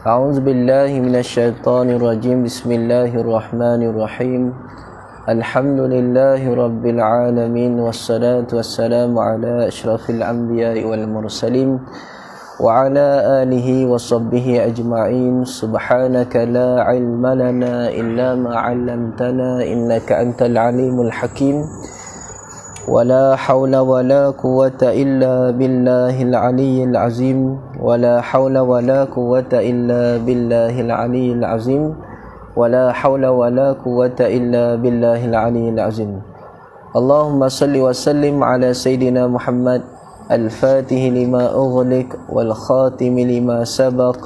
أعوذ بالله من الشيطان الرجيم. بسم الله الرحمن الرحيم. الحمد لله رب العالمين، والصلاة والسلام على أشرف الأنبياء والمرسلين وعلى آله وصحبه أجمعين. سبحانك لا علم لنا إلا ما علمتنا إنك أنت العليم الحكيم. ولا حول ولا قوة إلا بالله العلي العظيم. ولا حول ولا قوة إلا بالله العلي العظيم. ولا حول ولا قوة إلا بالله العلي العظيم. اللهم صل وسلم على سيدنا محمد الفاتح لما أغلق والخاتم لما سبق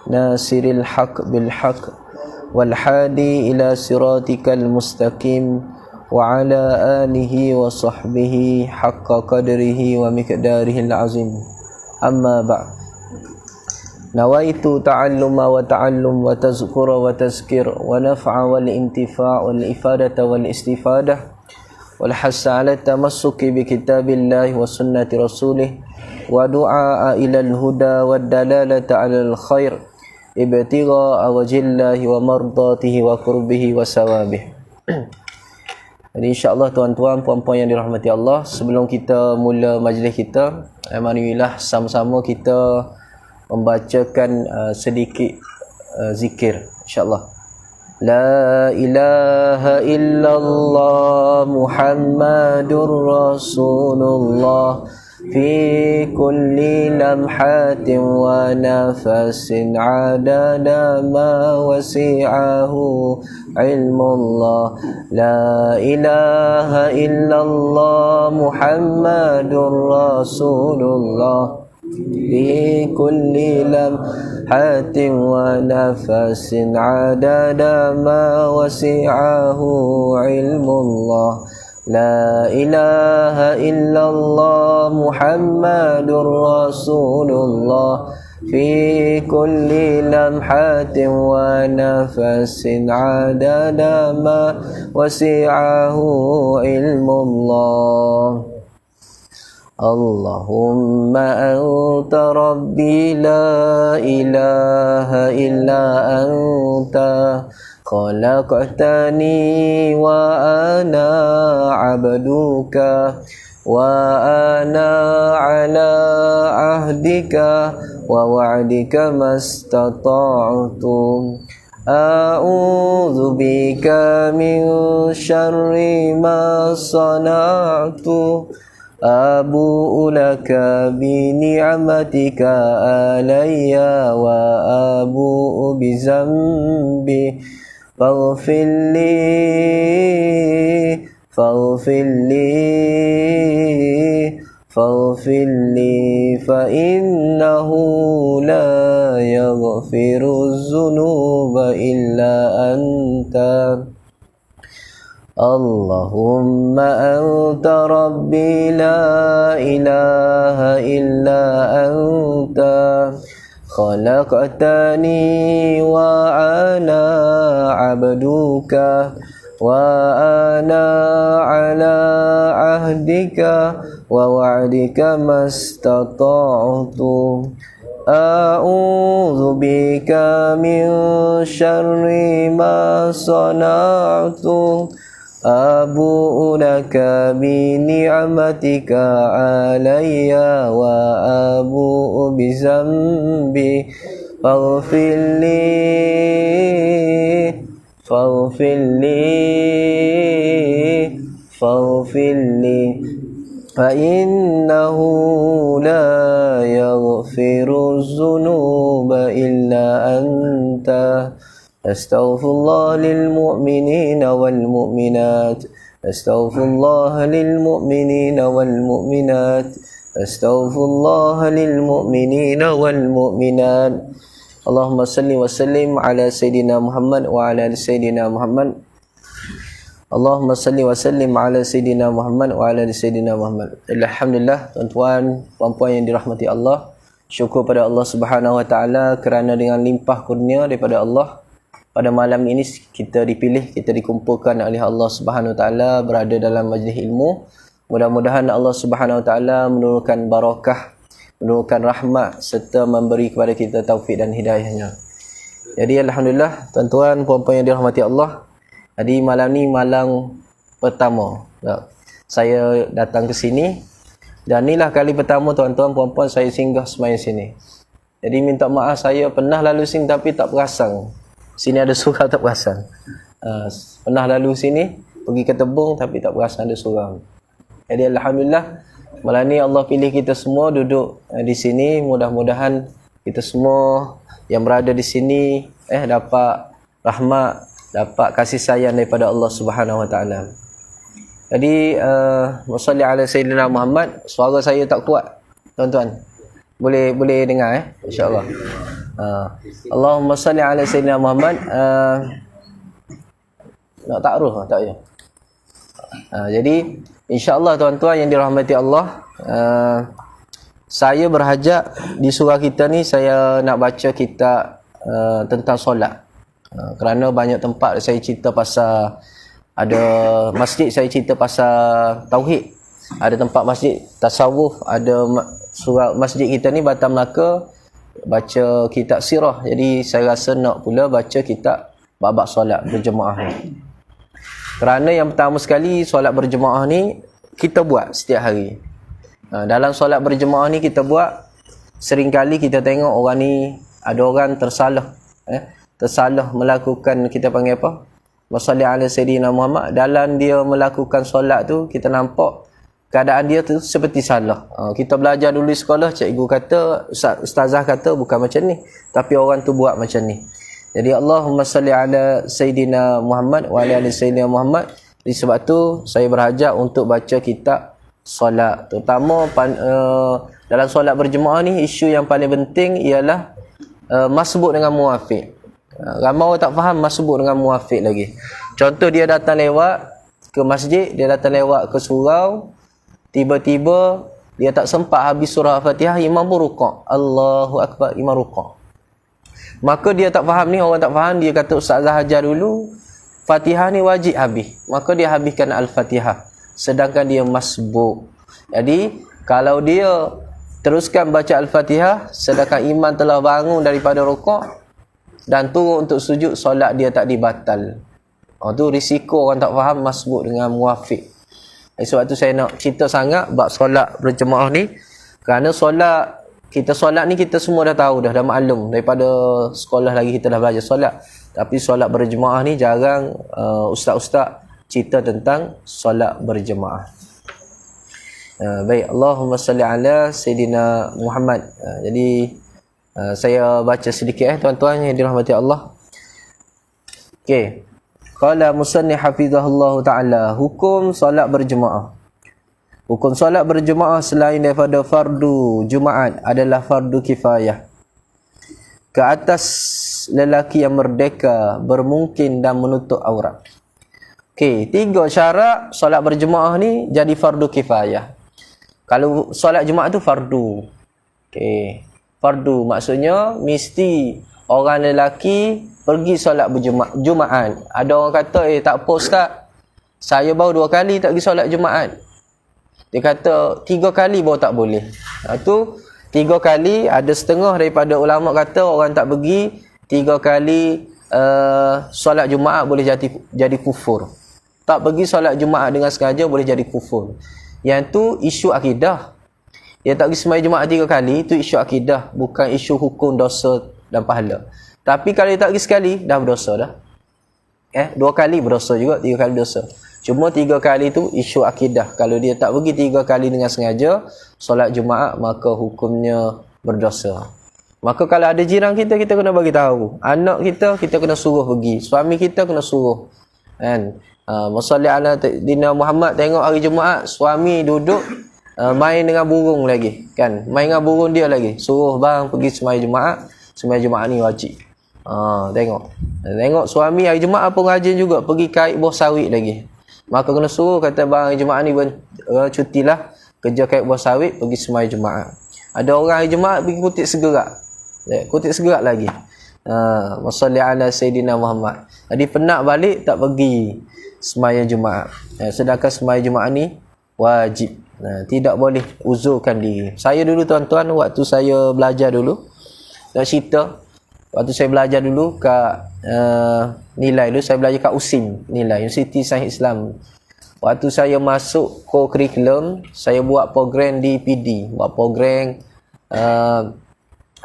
ناصر الحق بالحق والحادي إلى صراطك المستقيم وعلى آله وصحبه حق قدره ومقداره العظيم. أما بعد، نويت تعلم وتعلم وتذكر وتذكر ونفع والانتفاع والإفادة والاستفادة والحث على التمسك بكتاب الله وسنة رسوله ودعاء إلى الهدى والدلالة على الخير ابتغاء وجه الله ومرضاته وقربه وثوابه. Jadi insya-Allah tuan-tuan puan-puan yang dirahmati Allah, sebelum kita mula majlis kita, marilah sama-sama kita membacakan sedikit zikir insya-Allah. La ilaha illallah Muhammadur Rasulullah fi kulli lamhatin wa nafasin adada ma wasi'ahu ilmullah. La ilaha illallah Muhammadur Rasulullah fi kulli lamhatin wa nafasin adada ma wasi'ahu ilmullah. La ilaha illallah Muhammadur Rasulullah fi kulli lamhatin wa nafasin adada ma wasi'ahu ilmullah. Allahumma anta rabbi la ilaha illa anta khalaqtani wa ana abduka wa ana ala ahdika wa wa'dika mastata'tu. A'udzu bika min syarri ma sana'tu. Abu'u laka bi ni'matika alayya wa abu'u bi zambi faghfir li fa innahu la yaghfiru dhunuba illa anta. Allahumma anta rabbi la ilaha illa anta khalaqtani wa ana abduka wa ana ala ahdika wa wa'dika mastata'tu. A'udzu bika min syarri ma sana'tu. Abu'u laka bi ni'matika alayya wa abu'u bi zambi faghfir li fa innahu la yaghfiru dhunuba illa anta. Astaghfirullah lil mu'minina wal mu'minat. Astaghfirullah lil mu'minina wal mu'minat. Astaghfirullah lil mu'minina wal mu'minat. Allahumma salli wa sallim ala Sayyidina Muhammad wa ala ali Sayyidina Muhammad. Allahumma salli wa sallim ala Sayyidina Muhammad wa ala ali Sayyidina Muhammad. Alhamdulillah, tuan-tuan, puan-puan yang dirahmati Allah, syukur pada Allah Subhanahu wa taala kerana dengan limpah kurnia daripada Allah, pada malam ini kita dipilih, kita dikumpulkan oleh Allah Subhanahu Wa Taala berada dalam majlis ilmu. Mudah-mudahan Allah Subhanahu Wa Taala menurunkan barakah, menurunkan rahmat serta memberi kepada kita taufik dan hidayahnya. Jadi alhamdulillah tuan-tuan puan-puan yang dirahmati Allah. Jadi malam ni malam pertama saya datang ke sini, dan inilah kali pertama tuan-tuan puan-puan saya singgah semaya sini. Jadi minta maaf, saya pernah lalu sini tapi tak perasan. Sini ada surau tak perasan. Pernah lalu sini pergi ke Tebung tapi tak perasan ada surau. Jadi alhamdulillah malam ni Allah pilih kita semua duduk di sini. Mudah-mudahan kita semua yang berada di sini dapat rahmat, dapat kasih sayang daripada Allah Subhanahu Wa Taala. Jadi wassalli ala sayyidina Muhammad. Suara saya tak kuat tuan-tuan, boleh dengar insya-Allah. Allahumma salli ala sayyidina Muhammad. Nak takruf tak ya? Jadi insya-Allah tuan-tuan yang dirahmati Allah, saya berhajat di surah kita ni saya nak baca kitab tentang solat. Kerana banyak tempat saya cerita pasal, ada masjid saya cerita pasal tauhid, ada tempat masjid tasawuf, ada surah masjid kita ni Batam Melaka baca kitab sirah. Jadi saya rasa nak pula baca kitab bab solat berjemaah ni. Kerana yang pertama sekali, solat berjemaah ni kita buat setiap hari. Dalam solat berjemaah ni kita buat, seringkali kita tengok orang ni, ada orang tersalah melakukan, kita panggil apa, wassalli ala sayyidina Muhammad. Dalam dia melakukan solat tu, kita nampak keadaan dia tu seperti salah. Kita belajar dulu di sekolah, cikgu kata, ustazah kata bukan macam ni, tapi orang tu buat macam ni. Jadi Allahumma salli ala sayyidina Muhammad wa ala sayyidina Muhammad. Jadi sebab tu saya berhajat untuk baca kitab solat. Terutama dalam solat berjemaah ni, isu yang paling penting ialah masbuk dengan muafiq. Ramai orang tak faham masbuk dengan muafiq lagi. Contoh, dia datang lewat ke masjid, dia datang lewat ke surau, tiba-tiba dia tak sempat habis surah Al-Fatihah, imam pun rukuk. Allahu Akbar, imam rukuk. Maka dia tak faham ni, orang tak faham, dia kata ustazah ajar dulu Fatihah ni wajib habis. Maka dia habiskan Al-Fatihah, sedangkan dia masbuk. Jadi kalau dia teruskan baca Al-Fatihah sedangkan imam telah bangun daripada rukuk dan turun untuk sujud, solat dia tak dibatal. Tu risiko orang tak faham masbuk dengan muafiq. Sebab tu saya nak cerita sangat bab solat berjemaah ni, kerana kita solat ni kita semua dah tahu, dah maklum, daripada sekolah lagi kita dah belajar solat. Tapi solat berjemaah ni jarang ustaz-ustaz cerita tentang solat berjemaah. Baik, Allahumma salli ala sayyidina Muhammad. Jadi saya baca sedikit tuan-tuan yang dirahmati Allah. Okey. Qala musannif hafizahullah taala, hukum solat berjemaah. Hukum solat berjemaah selain daripada fardu Jumaat adalah fardu kifayah. Ke atas lelaki yang merdeka, bermungkin dan menutup aurat. Okey, 3 syarat solat berjemaah ni jadi fardu kifayah. Kalau solat Jumaat tu fardu. Okey. Fardu maksudnya mesti orang lelaki pergi solat Jumaat. Ada orang kata, tak apa ustaz, saya baru 2 kali tak pergi solat Jumaat. Dia kata 3 kali baru tak boleh. Tu 3 kali, ada setengah daripada ulama kata orang tak pergi 3 kali solat Jumaat boleh jadi kufur. Tak pergi solat Jumaat dengan sengaja boleh jadi kufur. Yang tu isu akidah. Dia tak pergi sembahyang Jumaat 3 kali, itu isu akidah, bukan isu hukum dosa dan pahala. Tapi kalau dia tak pergi sekali, dah berdosa dah. 2 kali berdosa juga, 3 kali dosa. Cuma 3 kali tu isu akidah. Kalau dia tak pergi 3 kali dengan sengaja solat Jumaat, maka hukumnya berdosa. Maka kalau ada jiran kita kena bagi tahu. Anak kita kena suruh pergi. Suami kita kena suruh. Kan? Wassalli ala sayyidina Muhammad, tengok hari Jumaat suami duduk main dengan burung lagi, kan? Main dengan burung dia lagi. Suruh bang pergi sembahyang Jumaat. Sembahyang Jumaat ni wajib. Tengok suami hari Jumaat pun rajin juga pergi kait buah sawit lagi. Maka kena suruh, kata bang hari Jumaat ni cutilah kerja kait buah sawit, pergi sembahyang Jumaat. Ada orang hari Jumaat pergi kutip segerak. Kutip segerak lagi. Wassalli ala sayyidina Muhammad. Jadi penat balik tak pergi sembahyang Jumaat. Sedangkan sembahyang Jumaat ni wajib. Tidak boleh uzurkan diri. Saya dulu tuan-tuan, waktu saya belajar dulu, nak cerita, Waktu saya belajar dulu kat nilai dulu, saya belajar kat USIM, nilai Universiti Sains Islam. Waktu saya masuk co-curriculum, saya buat program di PD. Buat program,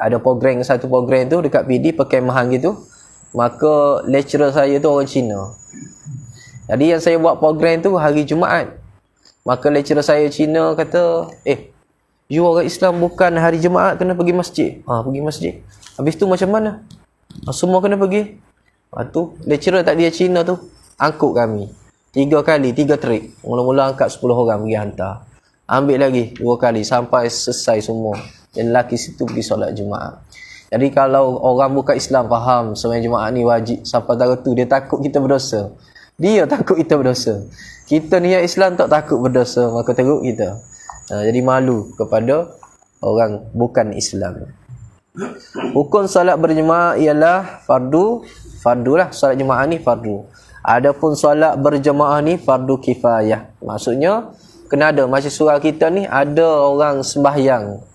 ada program, satu program tu dekat PD, perkemahan gitu. Maka lecturer saya tu orang Cina. Jadi yang saya buat program tu hari Jumaat. Maka lecturer saya Cina kata, you orang Islam bukan hari Jumaat kena pergi masjid. Pergi masjid. Habis tu macam mana? Semua kena pergi. Tu lecturer tak dia Cina tu angkut kami 3 kali, 3 trip. Mula-mula angkat 10 orang pergi hantar. Ambil lagi 2 kali sampai selesai semua. Dan lelaki situ pergi solat Jumaat. Jadi kalau orang bukan Islam faham sembahyang Jumaat ni wajib, sampai tara tu dia takut kita berdosa. Dia takut kita berdosa. Kita ni yang Islam tak takut berdosa, maka teruk kita. Jadi malu kepada orang bukan Islam. Hukum solat berjemaah ialah fardu lah. Solat jemaah ni fardu. Adapun solat berjemaah ni fardu kifayah. Maksudnya kena ada, macam surau kita ni ada orang sembahyang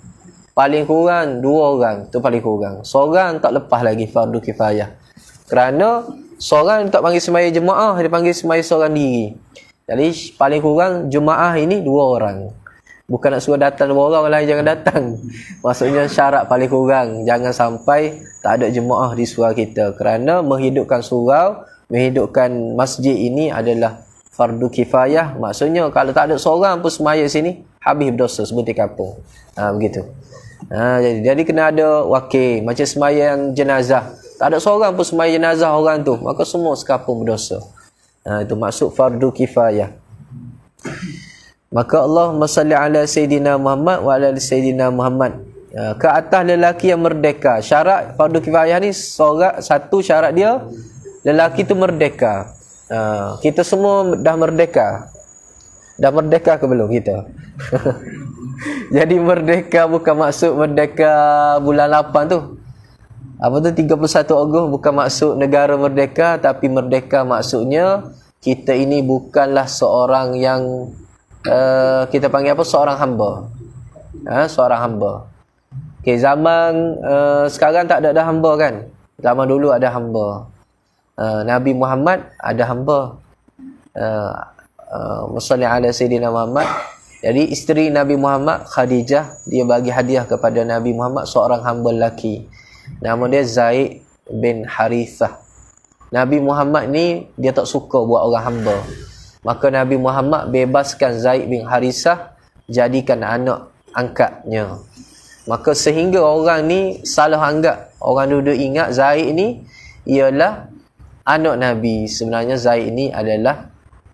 paling kurang 2 orang, tu paling kurang. Seorang tak lepas lagi fardu kifayah. Kerana seorang tak panggil sembahyang jemaah, dia panggil sembahyang seorang diri. Jadi paling kurang jemaah ini 2 orang. Bukan nak suruh datang 2 orang lain jangan datang. Maksudnya syarat paling kurang jangan sampai tak ada jemaah di surau kita. Kerana menghidupkan surau, menghidupkan masjid ini adalah fardu kifayah. Maksudnya kalau tak ada seorang pun sembahyang sini, habis berdosa seperti kampung. Begitu. Jadi kena ada wakil. Macam sembahyang jenazah, tak ada seorang pun sembahyang jenazah orang tu, maka semua sekampung berdosa. Itu maksud fardu kifayah. Maka Allahumma salli ala Sayyidina Muhammad wa ala Sayyidina Muhammad. Ke atas lelaki yang merdeka. Syarat fardu kifayah ni, satu syarat dia, lelaki tu merdeka. Kita semua dah merdeka. Dah merdeka ke belum kita? Jadi merdeka bukan maksud merdeka bulan 8 tu. Apa tu 31 Ogos bukan maksud negara merdeka, tapi merdeka maksudnya kita ini bukanlah seorang yang kita panggil apa, seorang hamba. Seorang hamba. Okay, zaman sekarang tak ada dah hamba kan. Zaman dulu ada hamba. Nabi Muhammad ada hamba. Salli ala Sayyidina Muhammad. Jadi isteri Nabi Muhammad, Khadijah, dia bagi hadiah kepada Nabi Muhammad seorang hamba lelaki. Nama dia Zaid bin Harithah. Nabi Muhammad ni dia tak suka buat orang hamba. Maka Nabi Muhammad bebaskan Zaid bin Harithah, jadikan anak angkatnya. Maka sehingga orang ni salah anggap, orang duduk ingat Zaid ni ialah anak Nabi. Sebenarnya Zaid ni adalah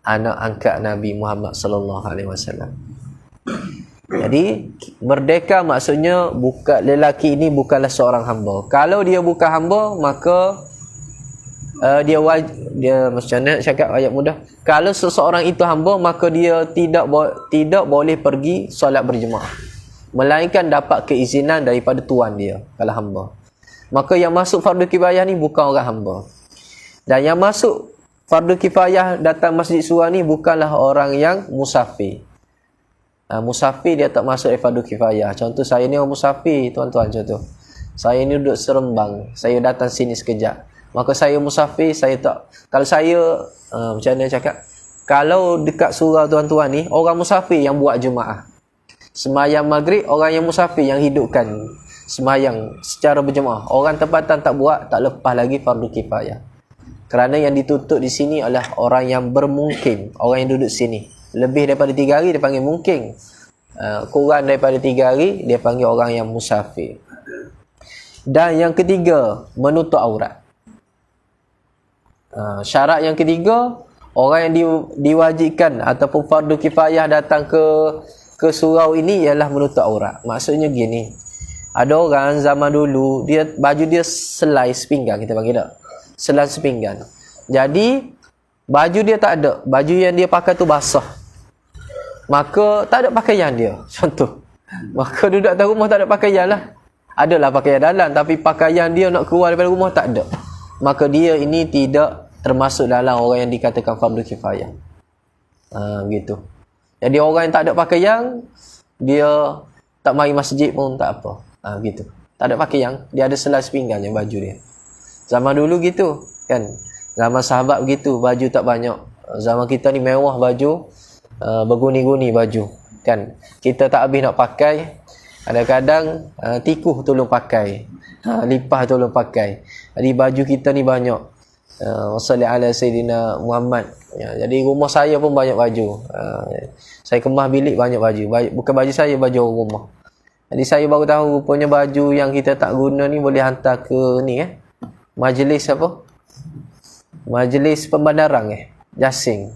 anak angkat Nabi Muhammad sallallahu alaihi wasallam. Jadi merdeka maksudnya bukan, lelaki ini bukanlah seorang hamba. Kalau dia bukan hamba, maka dia macam mana cakap ayat mudah. Kalau seseorang itu hamba, maka dia tidak boleh pergi solat berjemaah, melainkan dapat keizinan daripada tuan dia kalau hamba. Maka yang masuk fardu kifayah ni bukan orang hamba. Dan yang masuk fardu kifayah datang masjid surau ni bukanlah orang yang musafir. Musafir dia tak masuk fardu kifayah. Contoh saya ni orang musafir, tuan-tuan, contoh. Saya ni duduk Seremban, saya datang sini sekejap. Maka saya musafir, saya tak. Kalau saya macam mana cakap? Kalau dekat surau tuan-tuan ni orang musafir yang buat jemaah. Sembahyang maghrib orang yang musafir yang hidupkan sembahyang secara berjemaah. Orang tempatan tak buat, tak lepas lagi fardu kifayah. Kerana yang ditutup di sini adalah orang yang bermungkin, orang yang duduk sini. Lebih daripada 3 hari dia panggil mungkin. Kurang daripada 3 hari dia panggil orang yang musafir. Dan yang ketiga, menutup aurat. Syarat yang ketiga, orang yang diwajibkan ataupun fardu kifayah datang ke surau ini ialah menutup aurat. Maksudnya gini, ada orang zaman dulu dia baju dia selai sepinggan, kita panggil tak? Selai sepinggan. Jadi baju dia tak ada, baju yang dia pakai tu basah. Maka tak ada pakaian dia. Contoh. Maka duduk atas rumah tak ada pakaian lah. Adalah pakaian dalam, tapi pakaian dia nak keluar daripada rumah tak ada. Maka dia ini tidak termasuk dalam orang yang dikatakan fardu kifayah. Begitu. Jadi orang yang tak ada pakaian, dia tak mari masjid pun tak apa. Begitu. Tak ada pakaian, dia ada selai sepinggan yang baju dia. Zaman dulu gitu kan. Zaman sahabat begitu, baju tak banyak. Zaman kita ni mewah baju, berguni-guni baju kan. Kita tak habis nak pakai, kadang-kadang tikuh tolong pakai, lipah tolong pakai. Jadi baju kita ni banyak. Wassalli ala Sayyidina Muhammad. Jadi rumah saya pun banyak baju. Saya kemas bilik banyak baju. Bukan baju saya, baju orang rumah. Jadi saya baru tahu rupanya baju yang kita tak guna ni boleh hantar ke ni majlis apa? Majlis pembandaran Jasing.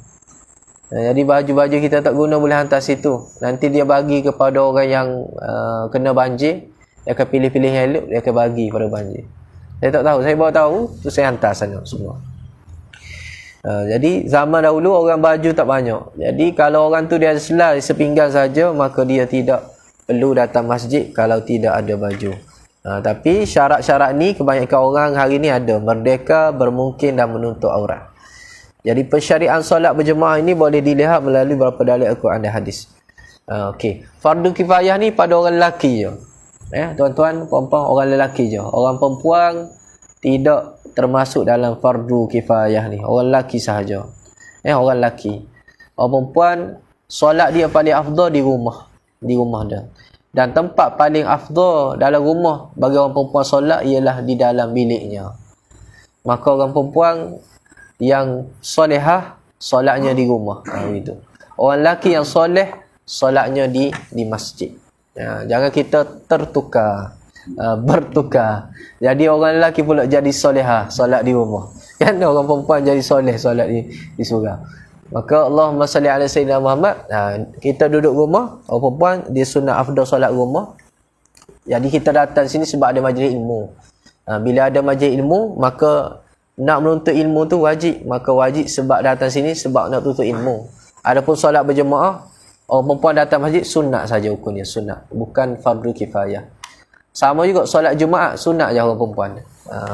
Jadi baju-baju kita tak guna boleh hantar situ. Nanti dia bagi kepada orang yang kena banjir. Dia akan pilih-pilih yang elok, dia akan bagi pada banjir. Saya tak tahu, saya baru tahu, tu saya hantar sana semua. Jadi zaman dahulu orang baju tak banyak. Jadi kalau orang tu dia ada selai sepinggan saja, maka dia tidak perlu datang masjid kalau tidak ada baju. Tapi syarat-syarat ni kebanyakan orang hari ni ada. Merdeka, bermungkin dan menutup aurat. Jadi pensyariatan solat berjemaah ini boleh dilihat melalui beberapa dalil Al-Quran dan hadis. Okey. Fardu kifayah ni pada orang lelaki je. Tuan-tuan, puan-puan, orang lelaki je. Orang perempuan tidak termasuk dalam fardu kifayah ni. Orang lelaki sahaja. Orang lelaki. Orang perempuan, solat dia paling afdal di rumah. Di rumah dia. Dan tempat paling afdal dalam rumah bagi orang perempuan solat ialah di dalam biliknya. Maka orang perempuan yang solehah, solatnya di rumah. Begitu. Orang lelaki yang soleh, solatnya di masjid. Jangan kita tertukar, bertukar. Jadi orang lelaki pula jadi solehah, solat di rumah. Kan orang perempuan jadi soleh, solat di surau. Maka Allahumma salli ala Sayyidina Muhammad. Kita duduk rumah, orang perempuan dia sunat afdal solat rumah. Jadi kita datang sini sebab ada majlis ilmu. Bila ada majlis ilmu, maka nak menuntut ilmu tu wajib. Maka wajib sebab datang sini sebab nak tuntut ilmu. Adapun solat berjemaah, orang perempuan datang masjid sunat saja hukumnya, sunat, bukan fardu kifayah. Sama juga solat Jumaat, sunat je orang perempuan.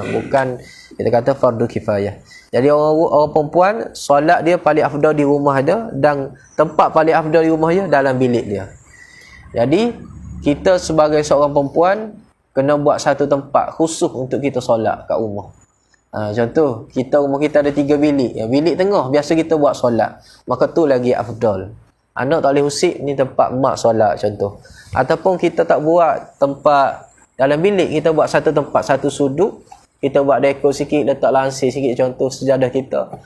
Bukan kita kata fardu kifayah. Jadi orang perempuan solat dia paling afdal di rumah dia, dan tempat paling afdal di rumah dia dalam bilik dia. Jadi kita sebagai seorang perempuan kena buat satu tempat khusus untuk kita solat kat rumah. Contoh, rumah kita ada 3 bilik. Bilik tengah biasa kita buat solat. Maka tu lagi afdal. Anak tak boleh usik, ni tempat mak solat contoh. Ataupun kita tak buat tempat dalam bilik, kita buat satu tempat, satu sudut. Kita buat dekor sikit, letak lansir sikit contoh sejadah kita.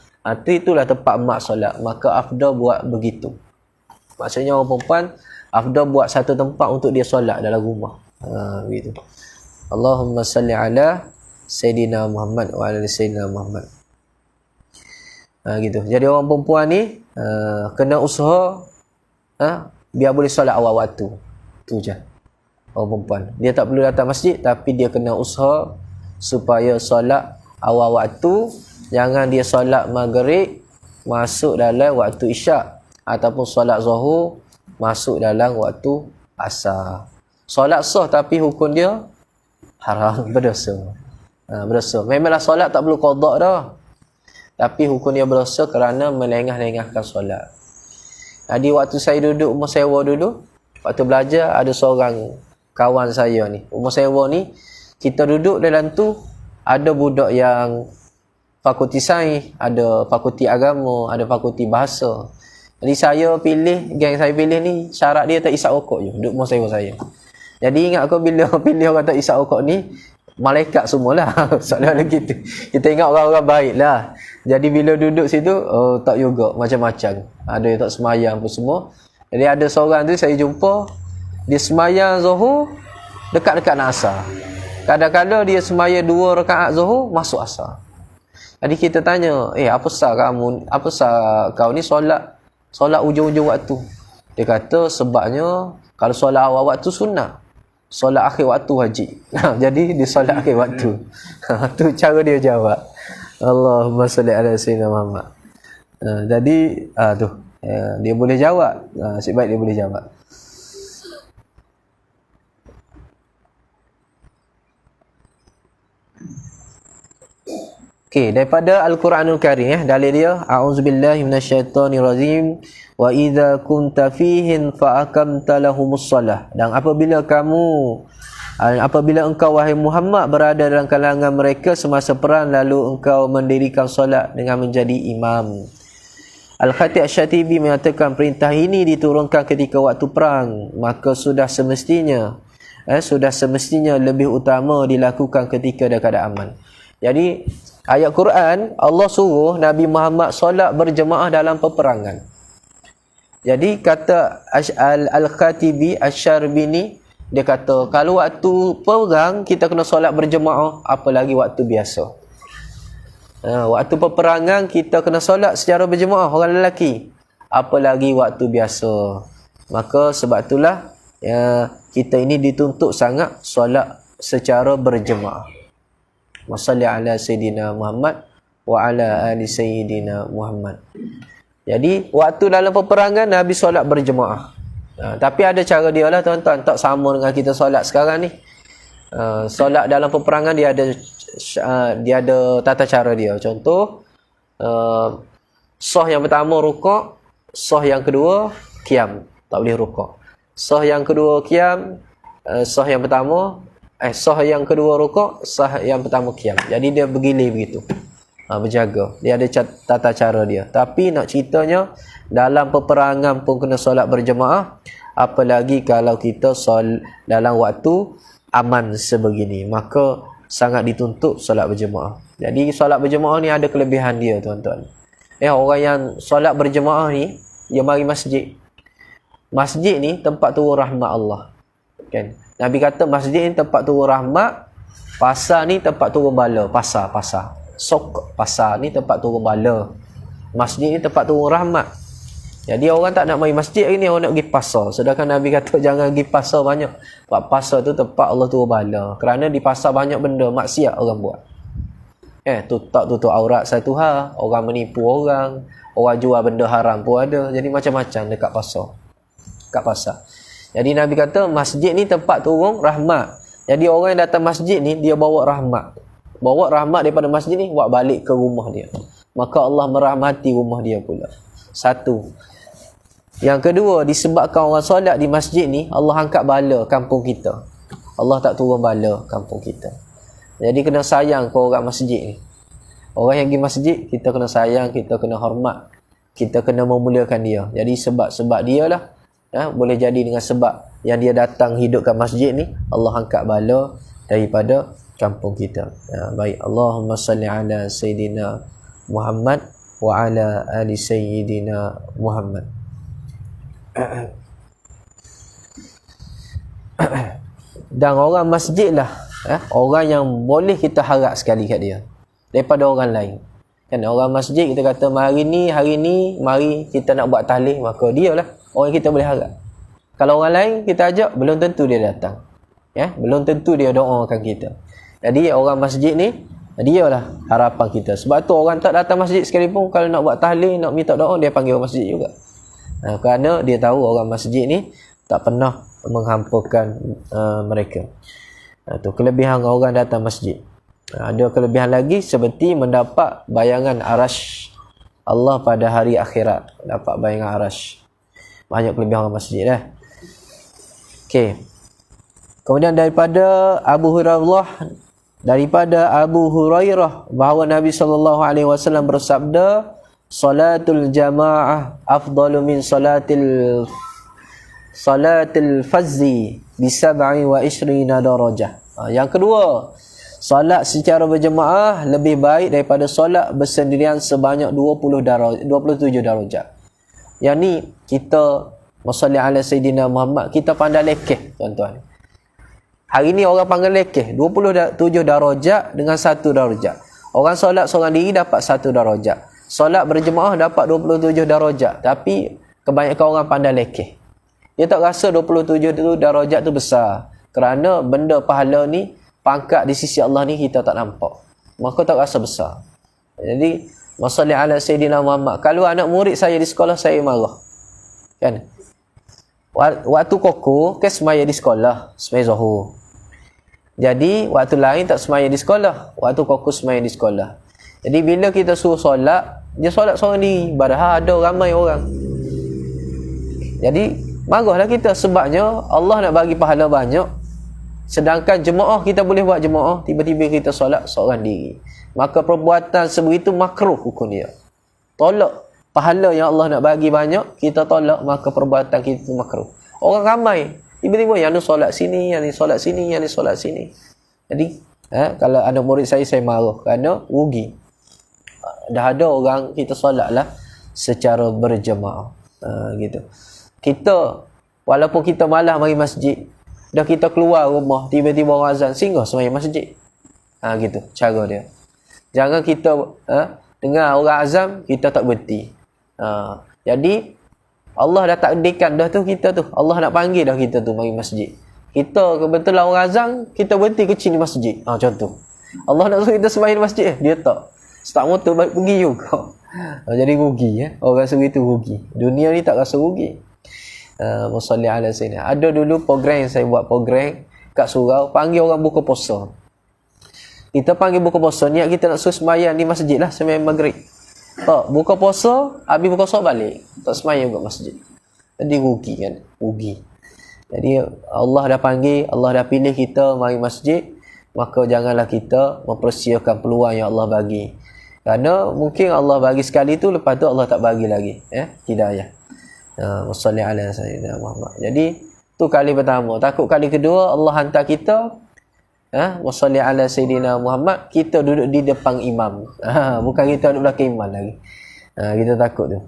Itulah tempat mak solat. Maka afdal buat begitu. Maksudnya orang perempuan afdal buat satu tempat untuk dia solat dalam rumah. Begitu. Allahumma salli ala Sayyidina Muhammad wa ala Sayyidina Muhammad. Gitu. Jadi orang perempuan ni kena usaha biar boleh solat awal waktu. Tu je. Orang perempuan. Dia tak perlu datang masjid, tapi dia kena usaha supaya solat awal waktu. Jangan dia solat maghrib masuk dalam waktu isyak, ataupun solat zuhur masuk dalam waktu asar. Solat sah tapi hukum dia haram, berdosa. Berdosa. Memanglah solat tak perlu qada dah. Tapi hukum dia berdosa kerana melengah-lengahkan solat. Jadi waktu saya duduk rumah sewa dulu, waktu belajar ada seorang kawan saya ni. Rumah sewa ni kita duduk dalam tu, ada budak yang fakulti sains, ada fakulti agama, ada fakulti bahasa. Jadi saya pilih, geng saya pilih ni syarat dia tak isap rokok je, duduk rumah sewa saya. Jadi ingat aku bila pilih orang tak isap rokok ni, malaikat semualah. Soalan gitu. Kita ingat orang-orang baik lah. Jadi bila duduk situ, tak juga, macam-macam. Ada yang tak semayang pun semua. Jadi ada seorang tu saya jumpa, dia semayang zuhur dekat-dekat nak asar. Kadang-kadang dia semayang 2 rakaat zuhur masuk asar. Jadi kita tanya, apa sah kamu? Apa sah kau ni solat ujung-ujung waktu? Dia kata sebabnya kalau solat awal waktu sunnah, solat akhir waktu wajib. Jadi dia solat akhir waktu. Tu cara dia jawab. Allahumma salli ala Sayyidina Muhammad. Jadi dia boleh jawab. Nasib baik dia boleh jawab. Okey, daripada Al-Quranul Karim dalil dia, a'udzubillahi minasyaitonirrajim, wa idza kunta fihim fa aqamta lahumus shalah. Dan apabila kamu Apabila engkau wahai Muhammad berada dalam kalangan mereka semasa perang, lalu engkau mendirikan solat dengan menjadi imam. Al-Khatib Asy-Syatibi mengatakan perintah ini diturunkan ketika waktu perang, maka sudah semestinya lebih utama dilakukan ketika dalam keadaan aman. Jadi ayat Quran Allah suruh Nabi Muhammad solat berjemaah dalam peperangan. Jadi kata Al-Khatibi Asy-Syarbini, dia kata kalau waktu perang kita kena solat berjemaah, apalagi waktu biasa. Waktu peperangan kita kena solat secara berjemaah orang lelaki, apalagi waktu biasa. Maka sebab itulah kita ini dituntut sangat solat secara berjemaah. Wassalli ala Sayyidina Muhammad wa ala ali Sayyidina Muhammad. Jadi waktu dalam peperangan Nabi solat berjemaah. Tapi ada cara dia lah tuan-tuan, tak sama dengan kita solat sekarang ni. Solat dalam peperangan dia ada tata cara dia. Contoh, sah yang pertama rukuk, sah yang kedua qiyam, tak boleh rukuk. Sah yang kedua qiyam, sah yang pertama sah yang kedua rukuk, sah yang pertama qiyam. Jadi dia bergilir begitu. Berjaga. Dia ada tata cara dia. Tapi nak ceritanya dalam peperangan pun kena solat berjemaah, apalagi kalau kita dalam waktu aman sebegini, maka sangat dituntut solat berjemaah. Jadi solat berjemaah ni ada kelebihan dia tuan-tuan. Orang yang solat berjemaah ni dia mari masjid. Masjid ni tempat turun rahmat Allah. Kan? Nabi kata masjid ni tempat turun rahmat, pasar ni tempat turun bala. Pasar. Sok pasar ni tempat turun bala. Masjid ni tempat turun rahmat. Jadi orang tak nak main masjid hari ni, orang nak pergi pasar. Sedangkan Nabi kata jangan pergi pasar banyak. Sebab pasar tu tempat Allah turun bala. Kerana di pasar banyak benda maksiat orang buat. Tutup aurat satu hal, orang menipu orang jual benda haram pun ada. Jadi macam-macam dekat pasar. Jadi Nabi kata masjid ni tempat turun rahmat. Jadi orang yang datang masjid ni dia bawa rahmat. Bawa rahmat daripada masjid ni buat balik ke rumah dia. Maka Allah merahmati rumah dia pula. Satu. Yang kedua, disebabkan orang solat di masjid ni, Allah angkat bala kampung kita. Allah tak turun bala kampung kita. Jadi kena sayang ke orang masjid ni. Orang yang pergi masjid, kita kena sayang, kita kena hormat, kita kena memuliakan dia. Jadi sebab dia lah, boleh jadi dengan sebab yang dia datang hidup kat masjid ni, Allah angkat bala daripada kampung kita. Baik, Allahumma salli ala Sayyidina Muhammad wa ala ali Sayyidina Muhammad. Dan orang masjid lah orang yang boleh kita harap sekali kat dia daripada orang lain. Kan orang masjid kita kata hari ni mari kita nak buat tahlil, maka dia lah orang kita boleh harap. Kalau orang lain kita ajak, belum tentu dia datang. Belum tentu dia doakan kita. Jadi orang masjid ni dia lah harapan kita. Sebab tu orang tak datang masjid sekalipun, kalau nak buat tahlil, nak minta doa, dia panggil orang masjid juga. Kerana dia tahu orang masjid ni tak pernah menghampakan mereka. Tu kelebihan orang datang masjid. Ada kelebihan lagi seperti mendapat bayangan arasy Allah pada hari akhirat. Dapat bayangan arasy. Banyak kelebihan orang masjid dah. Okey. Kemudian daripada Abu Hurairah bahawa Nabi SAW bersabda, salatul jamaah afdalu min salatil fazzi bi 27 darajah. Yang kedua, solat secara berjemaah lebih baik daripada solat bersendirian sebanyak 27 darajat. Yang ni kita Wassalli ala Sayyidina Muhammad, kita pandai lekeh tuan-tuan. Hari ni orang panggil lekeh 27 darajat dengan 1 darajat. Orang solat seorang diri dapat 1 darajat. Solat berjemaah dapat 27 darajat. Tapi kebanyakan orang pandai lekeh. Dia tak rasa 27 darajat tu besar. Kerana benda pahala ni, pangkat di sisi Allah ni kita tak nampak. Maka tak rasa besar. Jadi Wassalli ala Sayyidina Muhammad. Kalau anak murid saya di sekolah, saya marah. Kan? Waktu koko ke semaya di sekolah, semaya Zuhur. Jadi waktu lain tak semaya di sekolah, waktu koko semaya di sekolah. Jadi bila kita suruh solat, dia solat seorang diri, padahal ada ramai orang. Jadi marahlah kita, sebabnya Allah nak bagi pahala banyak. Sedangkan jemaah kita boleh buat jemaah, tiba-tiba kita solat seorang diri. Maka perbuatan sebegitu makruh hukum dia. Tolak pahala yang Allah nak bagi banyak, kita tolak, maka perbuatan kita makruh. Orang ramai, tiba-tiba yang ni solat sini, yang ni solat sini, yang ni solat sini. Jadi, kalau anak murid saya marah kerana rugi. Dah ada orang kita solat lah secara berjemaah. Gitu. Kita, walaupun kita malas mari masjid, dah kita keluar rumah, tiba-tiba orang azan, singgah sembahyang masjid. Gitu, cara dia. Jangan kita dengar orang azam, kita tak berhenti. Jadi Allah dah takdirkan dah tu kita tu. Allah nak panggil dah kita tu mari masjid. Kita kebetulan orang azam, kita berhenti kecil di masjid. Contoh. Allah nak suruh kita sembahyang masjid, dia tak. Start motor balik pergi juga. Jadi rugi Orang suruh itu rugi. Dunia ni tak rasa rugi. Musalli ala sayyidina. Ada dulu program saya buat program kat surau, panggil orang buka puasa. Kita panggil buka puasa, niat kita nak suruh sembahyang di masjid lah, sembahyang maghrib. Buka puasa, habis buka puasa balik. Tak sembahyang kat masjid. Jadi rugi kan? Rugi. Jadi Allah dah panggil, Allah dah pilih kita mari masjid, maka janganlah kita mempersiakan peluang yang Allah bagi. Kerana mungkin Allah bagi sekali tu, lepas tu Allah tak bagi lagi. Hidayah. Wassalli ala sayyidina Muhammad. Jadi, tu kali pertama. Takut kali kedua, Allah hantar kita, wassalli ala sayyidina Muhammad, kita duduk di depan imam. Bukan kita duduk belakang imam lagi. Kita takut tu.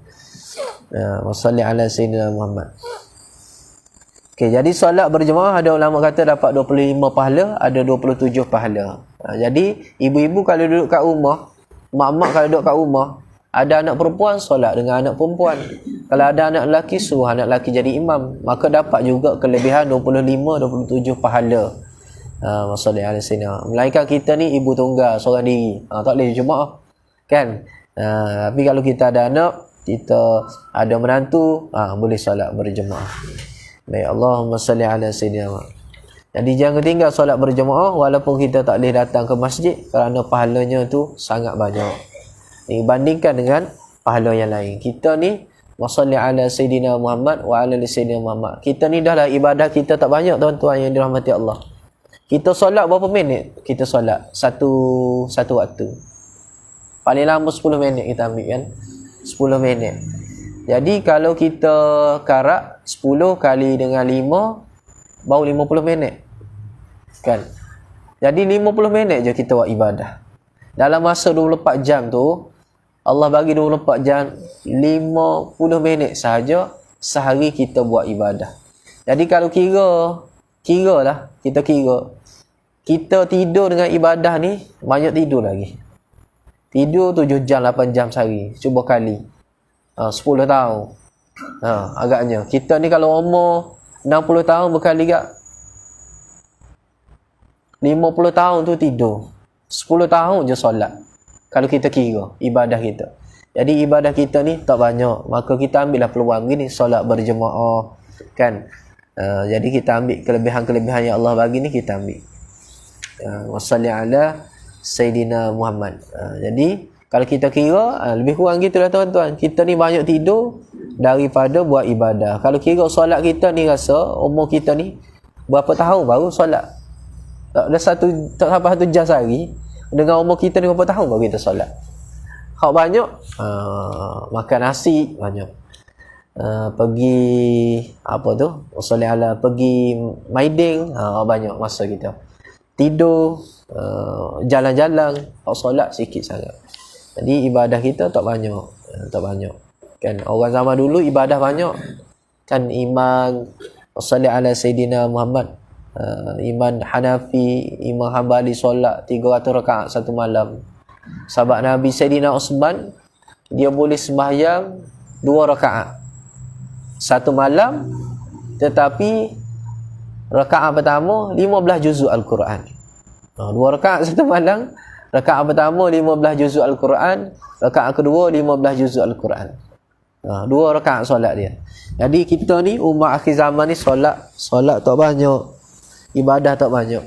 Wassalli ala sayyidina Muhammad. Okey, jadi solat berjemaah ada ulama kata dapat 25 pahala, ada 27 pahala. Jadi ibu-ibu kalau duduk kat rumah, mak-mak kalau duduk kat rumah, ada anak perempuan solat dengan anak perempuan. Kalau ada anak lelaki, suruh anak lelaki jadi imam, maka dapat juga kelebihan 25-27 pahala. Masallah ala sayyidina. Melainkan kita ni ibu tunggal seorang diri, tak boleh jemaah kan. Tapi kalau kita ada anak, kita ada menantu, boleh solat berjemaah. Baik, Allahumma salli ala sayyidina. Jadi jangan tinggal solat berjemaah walaupun kita tak boleh datang ke masjid, kerana pahalanya tu sangat banyak dibandingkan dengan pahala yang lain. Kita ni wasalli ala sayyidina Muhammad wa ala sayyidina Muhammad. Kita ni dah lah ibadah kita tak banyak, tuan-tuan yang dirahmati Allah. Kita solat berapa minit? Kita solat satu waktu. Paling lama 10 minit kita ambil kan. 10 minit. Jadi kalau kita karak 10 kali dengan 5, baru 50 minit. Kan? Jadi 50 minit je kita buat ibadah. Dalam masa 24 jam tu, Allah bagi 24 jam, 50 minit sahaja sehari kita buat ibadah. Jadi kalau kira lah, kita kira. Kita tidur dengan ibadah ni, banyak tidur lagi. Tidur 7 jam, 8 jam sehari. Cuba kali. 10 tahun. Agaknya. Kita ni kalau umur 60 tahun berkali gak 50 tahun tu tidur. 10 tahun je solat. Kalau kita kira ibadah kita. Jadi ibadah kita ni tak banyak. Maka kita ambillah peluang gini, solat berjemaah. Kan? Jadi kita ambil kelebihan-kelebihan yang Allah bagi ni, kita ambil. Wassalli ala Sayyidina Muhammad. Jadi kalau kita kira, lebih kurang gitulah tuan-tuan. Kita ni banyak tidur daripada buat ibadah. Kalau kira solat kita ni, rasa umur kita ni berapa tahun baru solat. Tak sampai 1 jam sehari. Dengan umur kita ni berapa tahun baru kita solat. Hak banyak, makan nasi banyak. Pergi apa tu? Wassalli ala, pergi maiding, banyak masa kita. Tidur, jalan-jalan, solat sikit sangat. Jadi ibadah kita tak banyak. Kan orang zaman dulu ibadah banyak. Kan iman wassalli ala sayyidina Muhammad, iman Hanafi, iman Hambali solat 300 rakaat satu malam. Sahabat Nabi Sayyidina Uthman, dia boleh sembahyang 2 rakaat satu malam, tetapi rakaat pertama 15 juzuk Al-Quran. 2 rakaat satu malam. Rakaat pertama 15 juzuk Al-Quran, rakaat kedua 15 juzuk Al-Quran. 2 rakaat solat dia. Jadi kita ni umat akhir zaman ni solat tak banyak, ibadah tak banyak.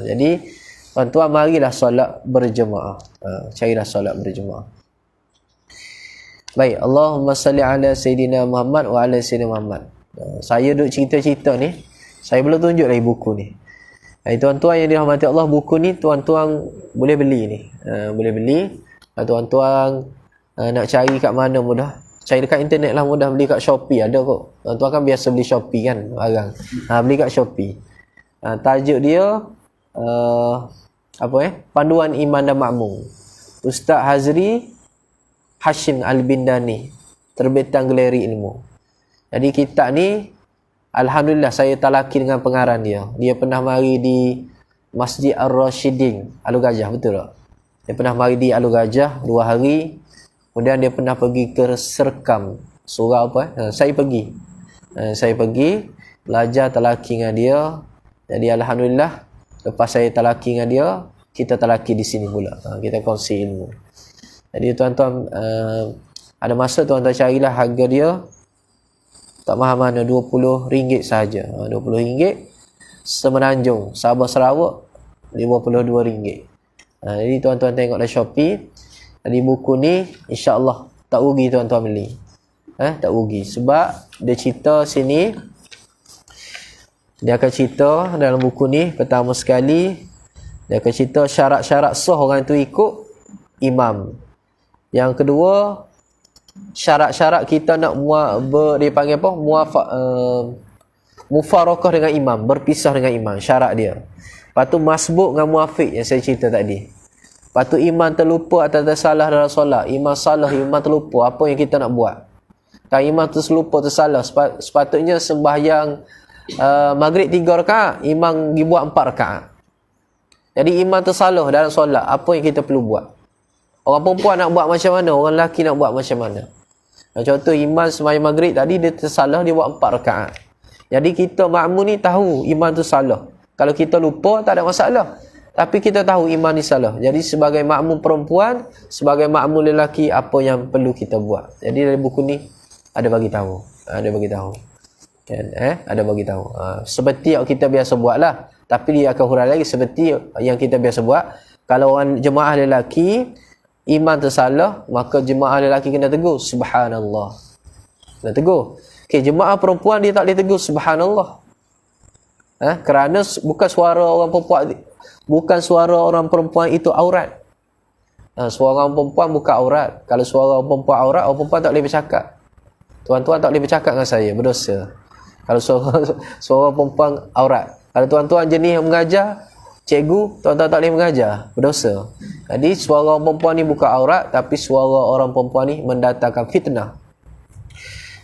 Jadi tuan-tuan, marilah solat berjemaah. Carilah solat berjemaah. Baik, Allahumma salli ala sayyidina Muhammad wa ala sayyidina Muhammad. Saya duk cerita-cerita ni, saya belum tunjuk lagi buku ni. Tuan-tuan yang dirahmati Allah, buku ni tuan-tuan boleh beli ni. Boleh beli. Tuan-tuan nak cari kat mana mudah? Cari dekat internet lah mudah. Beli kat Shopee ada kok. Tuan-tuan kan biasa beli Shopee kan barang. Beli kat Shopee. Tajuk dia Panduan Iman dan Makmum. Ustaz Hazri Hashim Al-Bindani, terbitan Galeri Ilmu. Jadi kitab ni alhamdulillah saya talaki dengan pengarang dia. Dia pernah mari di Masjid Ar-Rasyidin Alur Gajah, betul tak? Dia pernah mari di Alur Gajah 2 hari. Kemudian dia pernah pergi ke Serkam. Surau saya pergi. Saya pergi belajar talaki dengan dia. Jadi alhamdulillah lepas saya talaki dengan dia, kita talaki di sini pula. Kita kongsi ilmu. Jadi tuan-tuan ada masa tuan-tuan carilah harga dia tak mahal mana, RM20 sahaja. RM20 Semenanjung, Sabah Sarawak RM52. Jadi tuan-tuan tengoklah Shopee. Jadi buku ni insya-Allah tak rugi tuan-tuan beli. Tak rugi sebab dia cerita sini, dia akan cerita dalam buku ni pertama sekali dia akan cerita syarat-syarat sah orang tu ikut imam. Yang kedua, syarat-syarat kita nak dipanggil apa? Mufarakah dengan imam, berpisah dengan imam, syarat dia. Lepas tu masbuk dengan muafiq yang saya cerita tadi. Lepas tu imam terlupa atau tersalah dalam solat. Imam salah, imam terlupa, apa yang kita nak buat? Kalau imam terlupa, tersalah, sepatutnya sembahyang maghrib 3 rakaat, imam dibuat 4 rakaat. Jadi imam tersalah dalam solat, apa yang kita perlu buat? Orang perempuan nak buat macam mana? Orang lelaki nak buat macam mana? Contoh imam sembahyang maghrib tadi dia tersalah, dia buat 4 rakaat. Jadi kita makmum ni tahu imam tu salah. Kalau kita lupa tak ada masalah. Tapi kita tahu imam ni salah. Jadi sebagai makmum perempuan, sebagai makmum lelaki, apa yang perlu kita buat? Jadi dari buku ni ada bagi tahu. Ada bagi tahu. Kan? Ada bagi tahu. Seperti yang kita biasa buatlah. Tapi dia akan huraikan lagi seperti yang kita biasa buat. Kalau orang jemaah lelaki imam tersalah, maka jemaah lelaki kena tegur subhanallah. Kena tegur. Okey, jemaah perempuan dia tak boleh tegur subhanallah. Kerana bukan suara orang perempuan itu aurat. Suara orang perempuan bukan aurat. Kalau suara orang perempuan aurat, orang perempuan tak boleh bercakap. Tuan-tuan tak boleh bercakap dengan saya, berdosa. Kalau suara perempuan aurat. Kalau tuan-tuan jenis yang mengajar, cikgu, tuan-tuan tak boleh mengajar, berdosa. Jadi suara orang perempuan ni bukan aurat, tapi suara orang perempuan ni mendatangkan fitnah.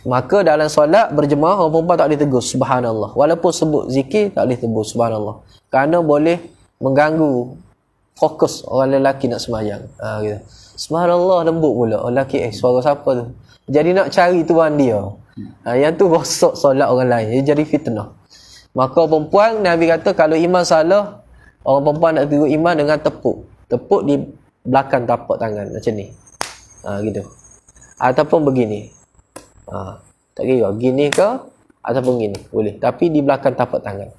Maka dalam solat berjemaah, orang perempuan tak boleh tegur subhanallah. Walaupun sebut zikir, tak boleh tegur subhanallah. Kerana boleh mengganggu fokus orang lelaki nak sembahyang. Gitu. Subhanallah lembut pula. Orang lelaki, suara siapa tu? Jadi nak cari tuan dia. Yang tu rosak solat orang lain. Dia jadi fitnah. Maka perempuan, Nabi kata kalau imam salah, orang perempuan nak tegur imam dengan tepuk. Tepuk di belakang tapak tangan. Macam ni. Gitu. Ataupun begini. Tak kira. Gini ke? Ataupun gini. Boleh. Tapi di belakang tapak tangan.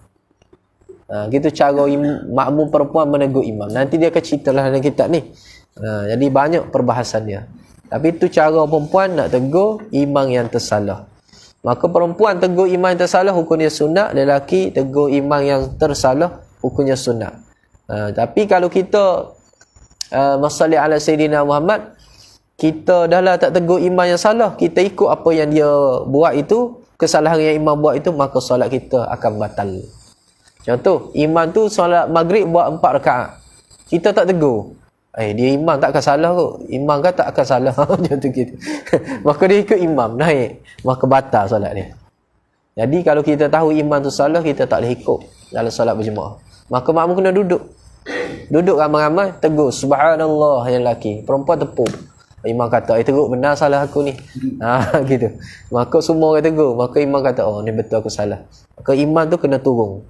Gitu cara makmum perempuan menegur imam. Nanti dia akan ceritalah dalam kitab ni. Jadi banyak perbahasan dia. Tapi itu cara perempuan nak tegur imam yang tersalah. Maka perempuan tegur imam yang tersalah, hukumnya sunat. Lelaki tegur imam yang tersalah, hukumnya sunat. Tapi kalau kita masalli ala Sayyidina Muhammad, kita dah lah tak tegur imam yang salah, kita ikut apa yang dia buat itu, kesalahan yang imam buat itu, maka solat kita akan batal. Contoh, imam tu solat maghrib buat 4 rakaat. Kita tak tegur. Dia imam tak akan salah kot. Imam kan tak akan salah. Contoh gitu. Maka dia ikut imam, naik. Maka batal solat dia. Jadi kalau kita tahu imam tu salah, kita tak boleh ikut dalam solat berjemaah. Maka makmum kena duduk. Duduk ramai-ramai, tegur subhanallah yang lelaki. Perempuan tepuk. Imam kata, teruk benar salah aku ni. Gitu. Maka semua orang tegur. Maka imam kata, oh ni betul aku salah. Maka imam tu kena turun.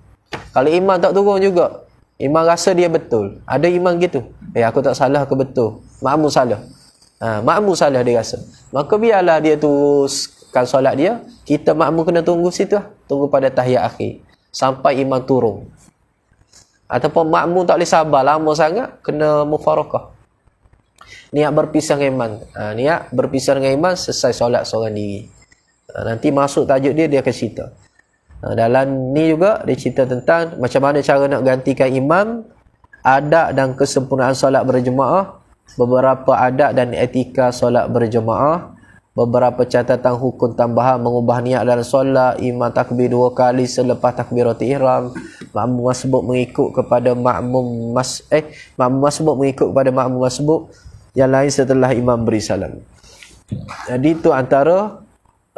Kalau imam tak turun juga, imam rasa dia betul. Ada imam gitu. Aku tak salah, aku betul. Makmum salah. Makmum salah dia rasa. Maka biarlah dia teruskan solat dia. Kita makmum kena tunggu situ lah. Tunggu pada tahiyat akhir. Sampai imam turun. Ataupun makmum tak boleh sabar lama sangat, kena mufarakah. Niat berpisah dengan imam. Niat berpisah dengan imam selesai solat seorang diri. Nanti masuk tajuk dia akan cerita. Dalam ni juga dia cerita tentang macam mana cara nak gantikan imam, adab dan kesempurnaan solat berjemaah, beberapa adab dan etika solat berjemaah, beberapa catatan hukum tambahan mengubah niat dalam solat, imam takbir 2 kali selepas takbiratul ihram, makmum masbuk mengikut kepada makmum masbuk mengikut kepada makmum masbuk yang lain setelah imam beri salam. Jadi itu antara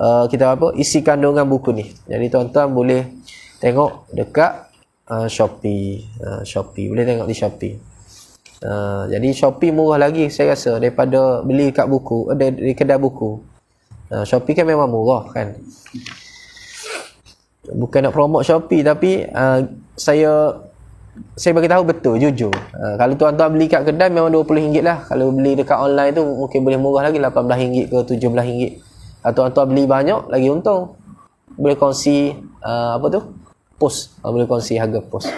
kita isi kandungan buku ni. Jadi tuan-tuan boleh tengok dekat Shopee. Shopee boleh tengok di Shopee. Jadi Shopee murah lagi saya rasa daripada beli kat buku di kedai buku. Shopee kan memang murah kan. Bukan nak promote Shopee tapi saya bagi tahu betul jujur. Kalau tuan-tuan beli kat kedai memang RM20 lah. Kalau beli dekat online tu mungkin boleh murah lagi RM18 ke RM17. Atau tuan-tuan beli banyak lagi untung. Boleh kongsi post. Boleh kongsi harga post.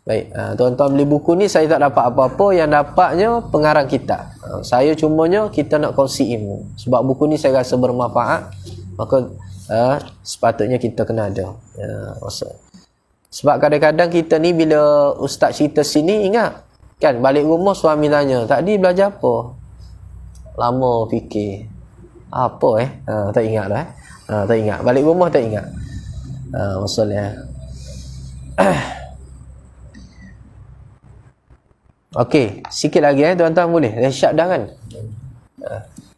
Baik, tuan-tuan beli buku ni saya tak dapat apa-apa, yang dapatnya pengarang kitab. Saya cumanya kita nak kongsi ilmu. Sebab buku ni saya rasa bermanfaat, maka sepatutnya kita kena ada. Sebab kadang-kadang kita ni bila ustaz cerita sini ingat kan, balik rumah suami tanya, tadi belajar apa? Lama fikir. Apa tak ingat dah. Tak ingat. Balik rumah tak ingat. Maksudnya. Okey, sikit lagi tuan-tuan boleh. Dah syak dah kan?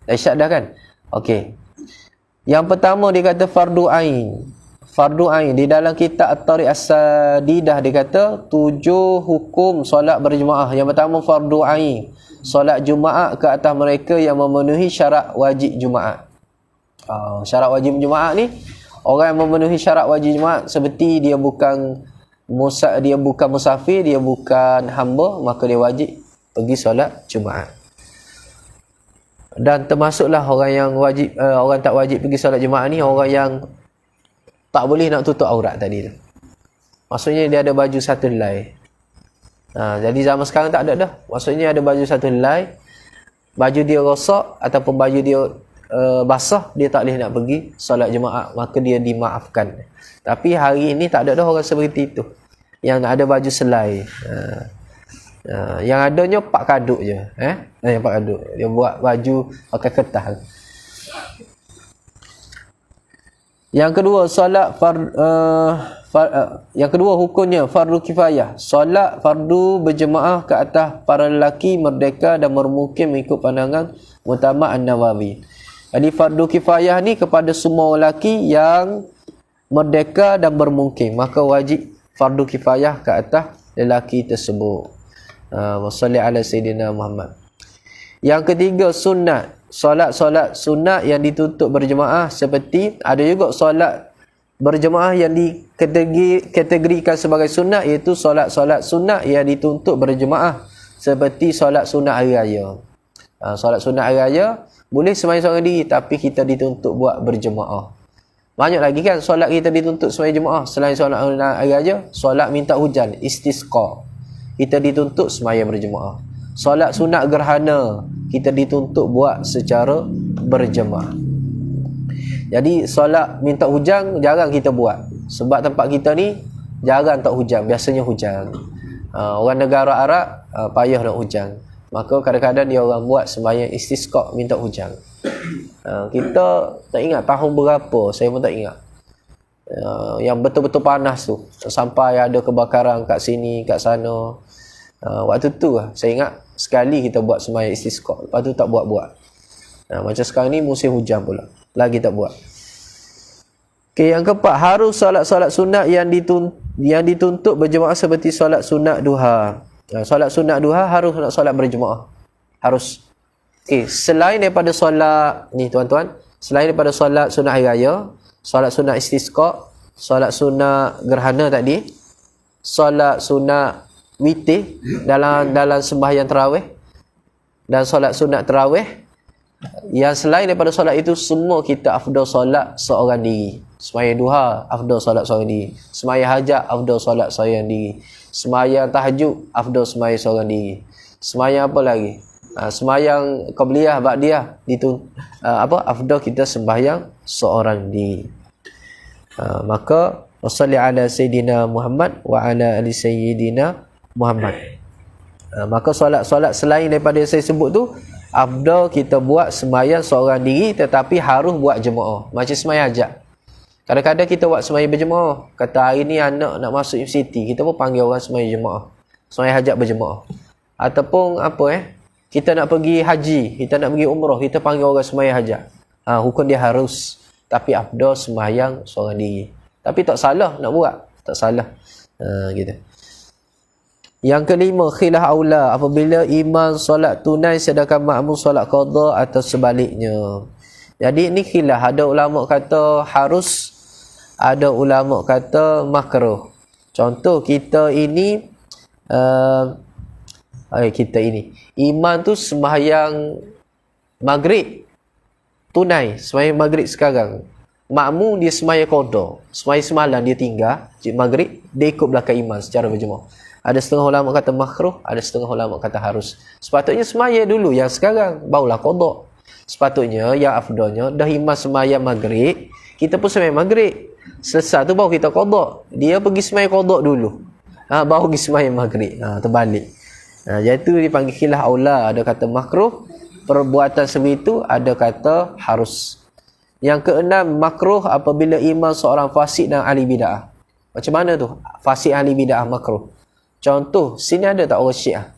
Dah syak dah kan? Okey. Yang pertama dia kata fardu ain. Fardu ain di dalam kitab At-Tariq As-Sadidah dia kata 7 hukum solat berjemaah. Yang pertama fardu ain. Solat Jumaat ke atas mereka yang memenuhi syarat wajib Jumaat. Syarat wajib Jumaat ni, orang yang memenuhi syarat wajib Jumaat seperti dia bukan musafir, dia bukan hamba, maka dia wajib pergi solat Jumaat. Dan termasuklah orang yang wajib, orang tak wajib pergi solat Jumaat ni orang yang tak boleh nak tutup aurat tadi tu. Maksudnya dia ada baju satu helai. Jadi zaman sekarang tak ada dah. Maksudnya ada baju satu helai, baju dia rosak ataupun baju dia basah, dia tak boleh nak pergi solat jemaah, maka dia dimaafkan. Tapi hari ini tak ada dah orang seperti itu. Yang ada baju selai. Yang adanya pak kaduk je. Yang pak kaduk. Dia buat baju pakai kertas. Yang kedua yang kedua hukumnya fardu kifayah. Solat fardu berjemaah ke atas para lelaki merdeka dan bermukim mengikut pandangan Muhammad An-Nawawi. Jadi fardu kifayah ni kepada semua lelaki yang merdeka dan bermukim, maka wajib fardu kifayah ke atas lelaki tersebut. Wassalli ala Sayyidina Muhammad. Yang ketiga sunat. Solat-solat sunat yang dituntut berjemaah, seperti ada juga solat berjemaah yang dikategorikan sebagai sunat, iaitu solat-solat sunat yang dituntut berjemaah, seperti solat sunat hari raya. Solat sunat hari raya boleh sembahyang seorang diri, tapi kita dituntut buat berjemaah. Banyak lagi kan solat kita dituntut sembahyang jemaah selain solat hari raya. Solat minta hujan, istisqa, kita dituntut sembahyang berjemaah. Solat sunat gerhana kita dituntut buat secara berjemaah. Jadi solat minta hujan jarang kita buat, sebab tempat kita ni jarang tak hujan, biasanya hujan. Orang negara Arab payah nak hujan, maka kadang-kadang dia orang buat sembahyang istisqa minta hujan. Kita tak ingat tahun berapa, saya pun tak ingat, yang betul-betul panas tu, sampai ada kebakaran kat sini kat sana. Waktu tu saya ingat sekali kita buat sembahyang istisqa, lepas tu tak buat-buat. Macam sekarang ni musim hujan pula, lagi tak buat. Okay, yang keempat, harus solat-solat sunat yang dituntut berjemaah, seperti solat sunat duha. Solat sunat duha harus nak solat berjemaah, harus. Okay, selain daripada solat ni tuan-tuan, selain daripada solat sunat hari raya, solat sunat istisqa, solat sunat gerhana tadi, solat sunat witir dalam sembahyang tarawih, dan solat sunat tarawih, yang selain daripada solat itu semua kita afdal solat seorang diri. Sembahyang duha afdal solat seorang diri, sembahyang hajat afdal solat seorang diri, sembahyang tahajud afdal sembahyang seorang diri, sembahyang apa lagi, sembahyang qabliyah ba'diyah afdal kita sembahyang seorang diri. Maka wasalli ala sayyidina Muhammad wa ala ali sayyidina Muhammad. Maka solat-solat selain daripada yang saya sebut tu, afdal kita buat sembahyang seorang diri, tetapi harus buat jemaah. Macam sembahyang hajat. Kadang-kadang kita buat sembahyang berjemaah. Kata hari ni anak nak masuk universiti, kita pun panggil orang sembahyang jemaah. Sembahyang hajat berjemaah. Ataupun kita nak pergi haji, kita nak pergi umrah, kita panggil orang sembahyang hajat. Hukum dia harus, tapi afdal sembahyang seorang diri. Tapi tak salah nak buat, tak salah. Gitu. Yang kelima, khilaf aula, apabila imam solat tunai sedangkan makmum solat qada atau sebaliknya. Jadi ini khilaf, ada ulama kata harus, ada ulama kata makruh. Contoh kita ini imam tu sembahyang maghrib tunai, sembahyang maghrib sekarang. Makmum dia sembahyang qada, sembahyang semalam dia tinggal maghrib, dia ikut belakang imam secara berjemaah. Ada setengah ulama kata makruh, ada setengah ulama kata harus. Sepatutnya sembahyang dulu yang sekarang, barulah qada. Sepatutnya yang afdalnya dah imam sembahyang maghrib, kita pun sembahyang maghrib. Selesai tu baru kita qada. Dia pergi sembahyang qada dulu. Baru pergi sembahyang maghrib. Terbalik. Jadi itu dipanggil khilaf aula. Ada kata makruh, perbuatan sebegitu, ada kata harus. Yang keenam, makruh apabila imam seorang fasik dan ahli bid'ah. Macam mana tu? Fasik ahli bid'ah makruh. Contoh, sini ada tak orang Syiah?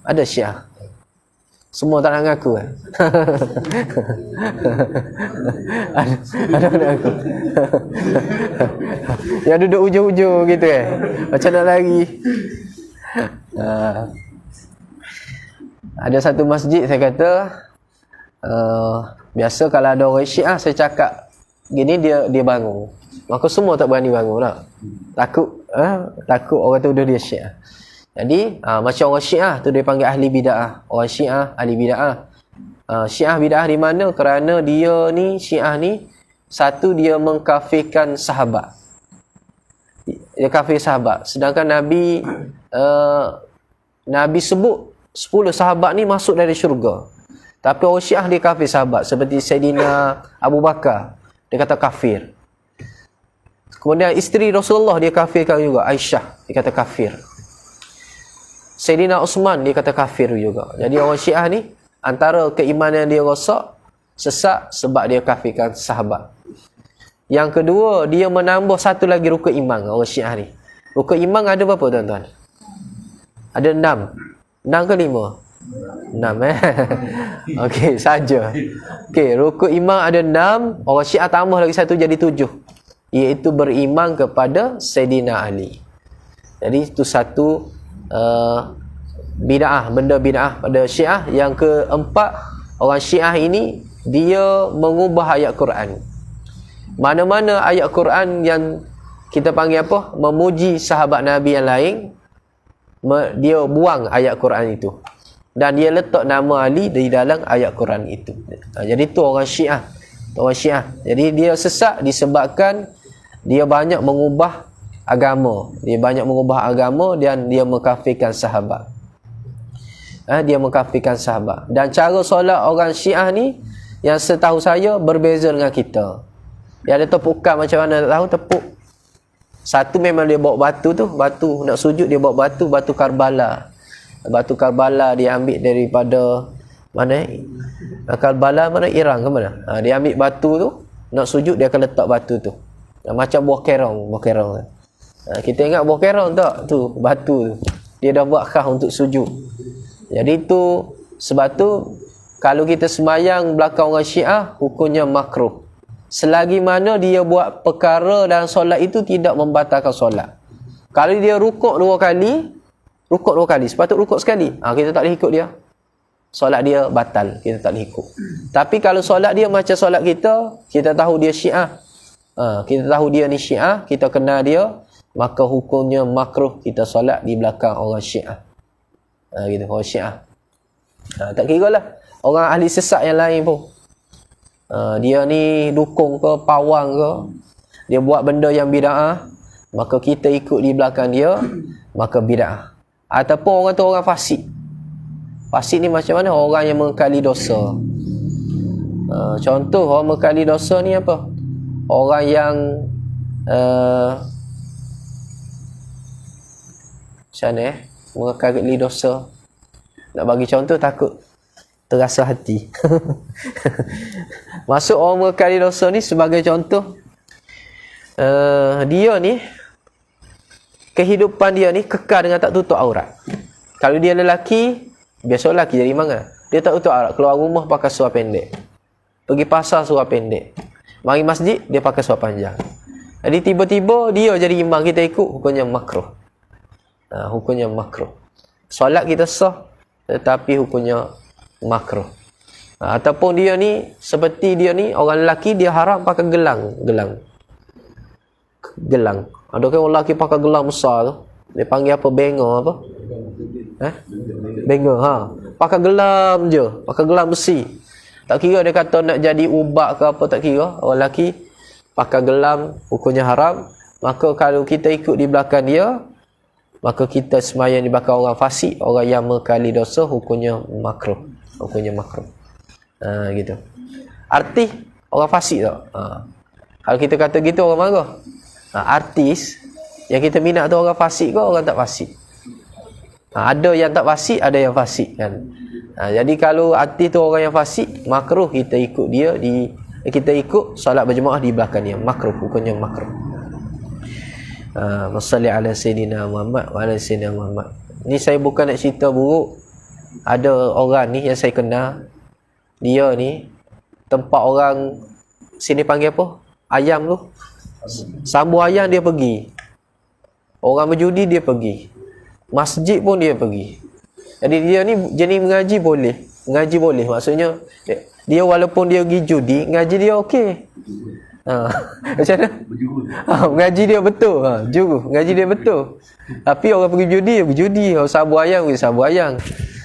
Ada Syiah? Semua tak nak ngaku kan? ada nak ngaku. Yang duduk ujung-ujung gitu macam nak lari. Ada satu masjid saya kata, biasa kalau ada orang Syiah saya cakap gini, dia bangun. Maka semua tak berani bangun lah. Takut orang tuduh dia Syiah. Jadi macam orang Syiah tu dia panggil ahli bid'ah. Orang Syiah ahli bid'ah. Syiah bid'ah di mana? Kerana dia ni, Syiah ni, satu dia mengkafirkan sahabat. Dia kafir sahabat. Sedangkan Nabi sebut 10 sahabat ni masuk dari syurga. Tapi orang Syiah dia kafir sahabat. Seperti Sayyidina Abu Bakar, dia kata kafir. Kemudian isteri Rasulullah dia kafirkan juga, Aisyah, dia kata kafir. Sayyidina Uthman dia kata kafir juga. Jadi orang Syiah ni antara keimanan dia rosak, sesat sebab dia kafirkan sahabat. Yang kedua, dia menambah satu lagi rukun iman orang Syiah ni. Rukun iman ada berapa tuan-tuan? Ada 6. 6 ke 5? 6 Okey, saja. Okey, rukun iman ada 6, orang Syiah tambah lagi satu jadi 7. Iaitu beriman kepada Sayyidina Ali. Jadi itu satu bid'ah, benda bid'ah pada Syiah. Yang keempat, orang Syiah ini dia mengubah ayat Quran. Mana-mana ayat Quran yang kita panggil apa? Memuji sahabat Nabi yang lain, dia buang ayat Quran itu. Dan dia letak nama Ali di dalam ayat Quran itu. Jadi itu orang Syiah. Orang Syiah. Jadi dia sesat disebabkan dia banyak mengubah agama. Dia banyak mengubah agama dan dia mengkafirkan sahabat. Dia mengkafirkan sahabat. Dan cara solat orang Syiah ni, yang setahu saya berbeza dengan kita. Dia ada tepukan macam mana tak tahu, tepuk. Satu memang dia bawa batu tu, batu nak sujud dia bawa batu Karbala. Batu Karbala dia ambil daripada mana? Karbala mana? Iran ke mana? Dia ambil batu tu, nak sujud dia akan letak batu tu. Macam buah kerong. Kita ingat buah kerong tak? Tu batu tu. Dia dah buat khas untuk sujud. Jadi tu, sebab tu kalau kita sembahyang belakang orang Syiah, hukumnya makruh. Selagi mana dia buat perkara dan solat itu tidak membatalkan solat. Kalau dia rukuk dua kali, sepatut rukuk sekali, kita tak boleh ikut dia. Solat dia batal, kita tak boleh ikut. Tapi kalau solat dia macam solat kita tahu dia Syiah, kita tahu dia ni Syiah, kita kenal dia, maka hukumnya makruh kita solat di belakang orang Syiah. Gitu, orang Syiah. Tak kira lah orang ahli sesat yang lain pun. Dia ni dukung ke, pawang ke, dia buat benda yang bid'ah, maka kita ikut di belakang dia, maka bid'ah. Ataupun orang tu orang fasik. Fasik ni macam mana? Orang yang mengkali dosa. Contoh orang mengkali dosa ni apa? orang yang macam mana mengakali dosa. Nak bagi contoh takut terasa hati. Masuk orang mengakali dosa ni sebagai contoh, dia ni kehidupan dia ni kekal dengan tak tutup aurat. Kalau dia lelaki, biasa lelaki jadi mana? Dia tak tutup aurat, keluar rumah pakai seluar pendek, pergi pasar seluar pendek, mari masjid dia pakai seluar panjang. Jadi tiba-tiba dia jadi imam, kita ikut, hukumnya makruh. Hukumnya makruh. Solat kita sah, tetapi hukumnya makruh. Ataupun dia ni, seperti dia ni, orang lelaki dia haram pakai gelang. Ada kan orang lelaki pakai gelang besar tu, dia panggil apa, benga apa? Benga, pakai gelang je, pakai gelang besi. Tak kira dia kata nak jadi ubak ke apa, tak kira. Orang lelaki pakai gelang, hukumnya haram. Maka kalau kita ikut di belakang dia, maka kita sembahyang di belakang orang fasik, orang yang mengakali dosa, hukumnya makruh. Hukumnya makruh. Gitu. Artis orang fasik tak? Kalau kita kata gitu orang marah. Artis yang kita minat tu orang fasik ke orang tak fasik? Ada yang tak fasik, ada yang fasik kan. Jadi kalau artis tu orang yang fasik, makruh kita ikut dia, kita ikut solat berjemaah di belakang dia. Makruh, hukumnya makruh. Wassalli ala sayyidina Muhammad wa ala sayyidina Muhammad. Ni saya bukan nak cerita buruk. Ada orang ni yang saya kenal, dia ni tempat orang sini panggil apa? Ayam tu. Sambu ayam dia pergi. Orang berjudi dia pergi. Masjid pun dia pergi. Jadi dia ni jenis mengaji boleh. Mengaji boleh. Maksudnya dia walaupun dia pergi judi, ngaji dia okey. Macam mana? Mengaji dia betul. Juru, mengaji dia betul. Tapi orang pergi judi, dia berjudi. Orang sabu ayam, dia sabu ayam.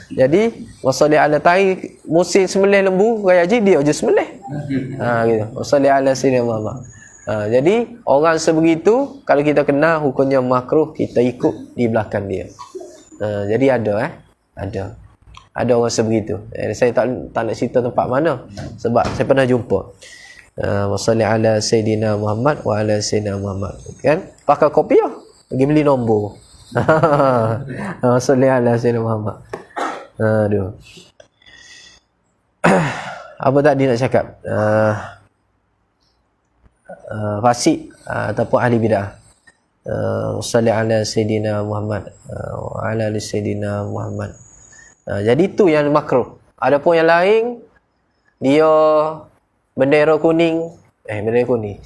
Jadi, wassalli ala tahi, musim sembelih lembu, raya haji dia je sembelih. Gitu. Wassalli ala sayyidina Muhammad. Jadi, orang sebegitu, kalau kita kenal hukumnya makruh, kita ikut di belakang dia. Jadi ada. Ada orang sebegitu. Saya tak nak cerita tempat mana, sebab saya pernah jumpa. Wassalli ala sayyidina Muhammad wa ala sayyidina Muhammad. Kan? Pakai kopiah, pergi beli nombor. Wassalli ala sayyidina Muhammad. Aduh. Apa tadi nak cakap? Fasik ataupun ahli bidah. Wassalli ala sayyidina Muhammad wa ala sayyidina Muhammad. Jadi tu yang makruh. Adapun yang lain, dia bendera kuning, bendera kuning.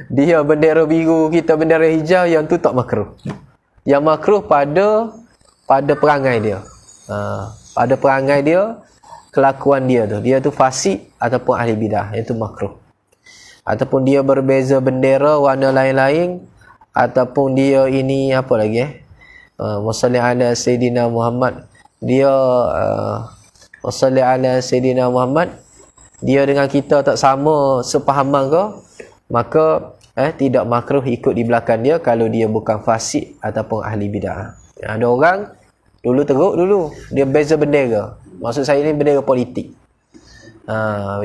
Dia bendera biru, kita bendera hijau, yang tu tak makruh. Yang makruh pada perangai dia. Pada perangai dia, kelakuan dia tu. Dia tu fasik ataupun ahli bidah, itu makruh. Ataupun dia berbeza bendera warna lain-lain, ataupun dia ini apa lagi Wassalli ala sayyidina Muhammad. Dia wassalli ala sayyidina Muhammad, dia dengan kita tak sama sepahaman ke, maka tidak makruh ikut di belakang dia kalau dia bukan fasik ataupun ahli bidah. Ada orang dulu teruk dulu, dia beza bendera. Maksud saya ni bendera politik.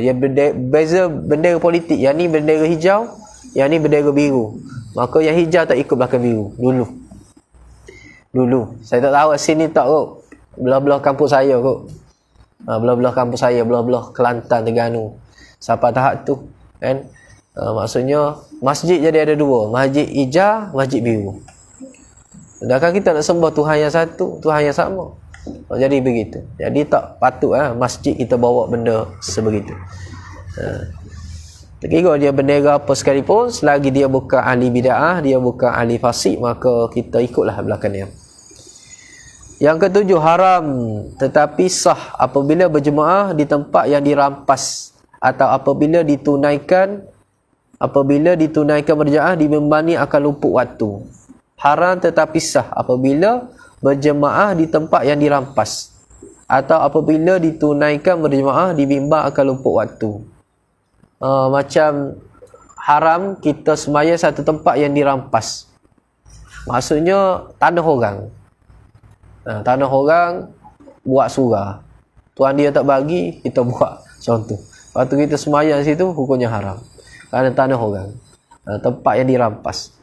Dia beza bendera politik. Yang ni bendera hijau, yang ni bendera biru. Maka yang hijau tak ikut belakang biru dulu. Saya tak tahu sini tak kot. Belah-belah kampus saya kot. Belah-belah kampus saya, belah-belah Kelantan, Terengganu. Sampai tahap tu kan. Maksudnya masjid jadi ada dua, masjid hijau, masjid biru. Sedangkan kita nak sembah Tuhan yang satu, Tuhan yang sama. Jadi begitu. Jadi tak patut masjid kita bawa benda sebegitu. Kira dia bendera apa sekalipun, selagi dia bukan ahli bid'ah, dia bukan ahli fasik, maka kita ikutlah belakang dia. Yang ketujuh, haram tetapi sah apabila berjemaah di tempat yang dirampas, atau apabila ditunaikan berjemaah di membani akan luput waktu. Haram tetapi sah apabila berjemaah di tempat yang dirampas, atau apabila ditunaikan berjemaah di bimbang akan luput waktu. Macam haram kita sembahyang satu tempat yang dirampas. Maksudnya tanah orang. Tanah orang buat surah. Tuan dia tak bagi, kita buat contoh. Lepas tu kita sembahyang situ, hukumnya haram. kerana tanah orang. Tempat yang dirampas.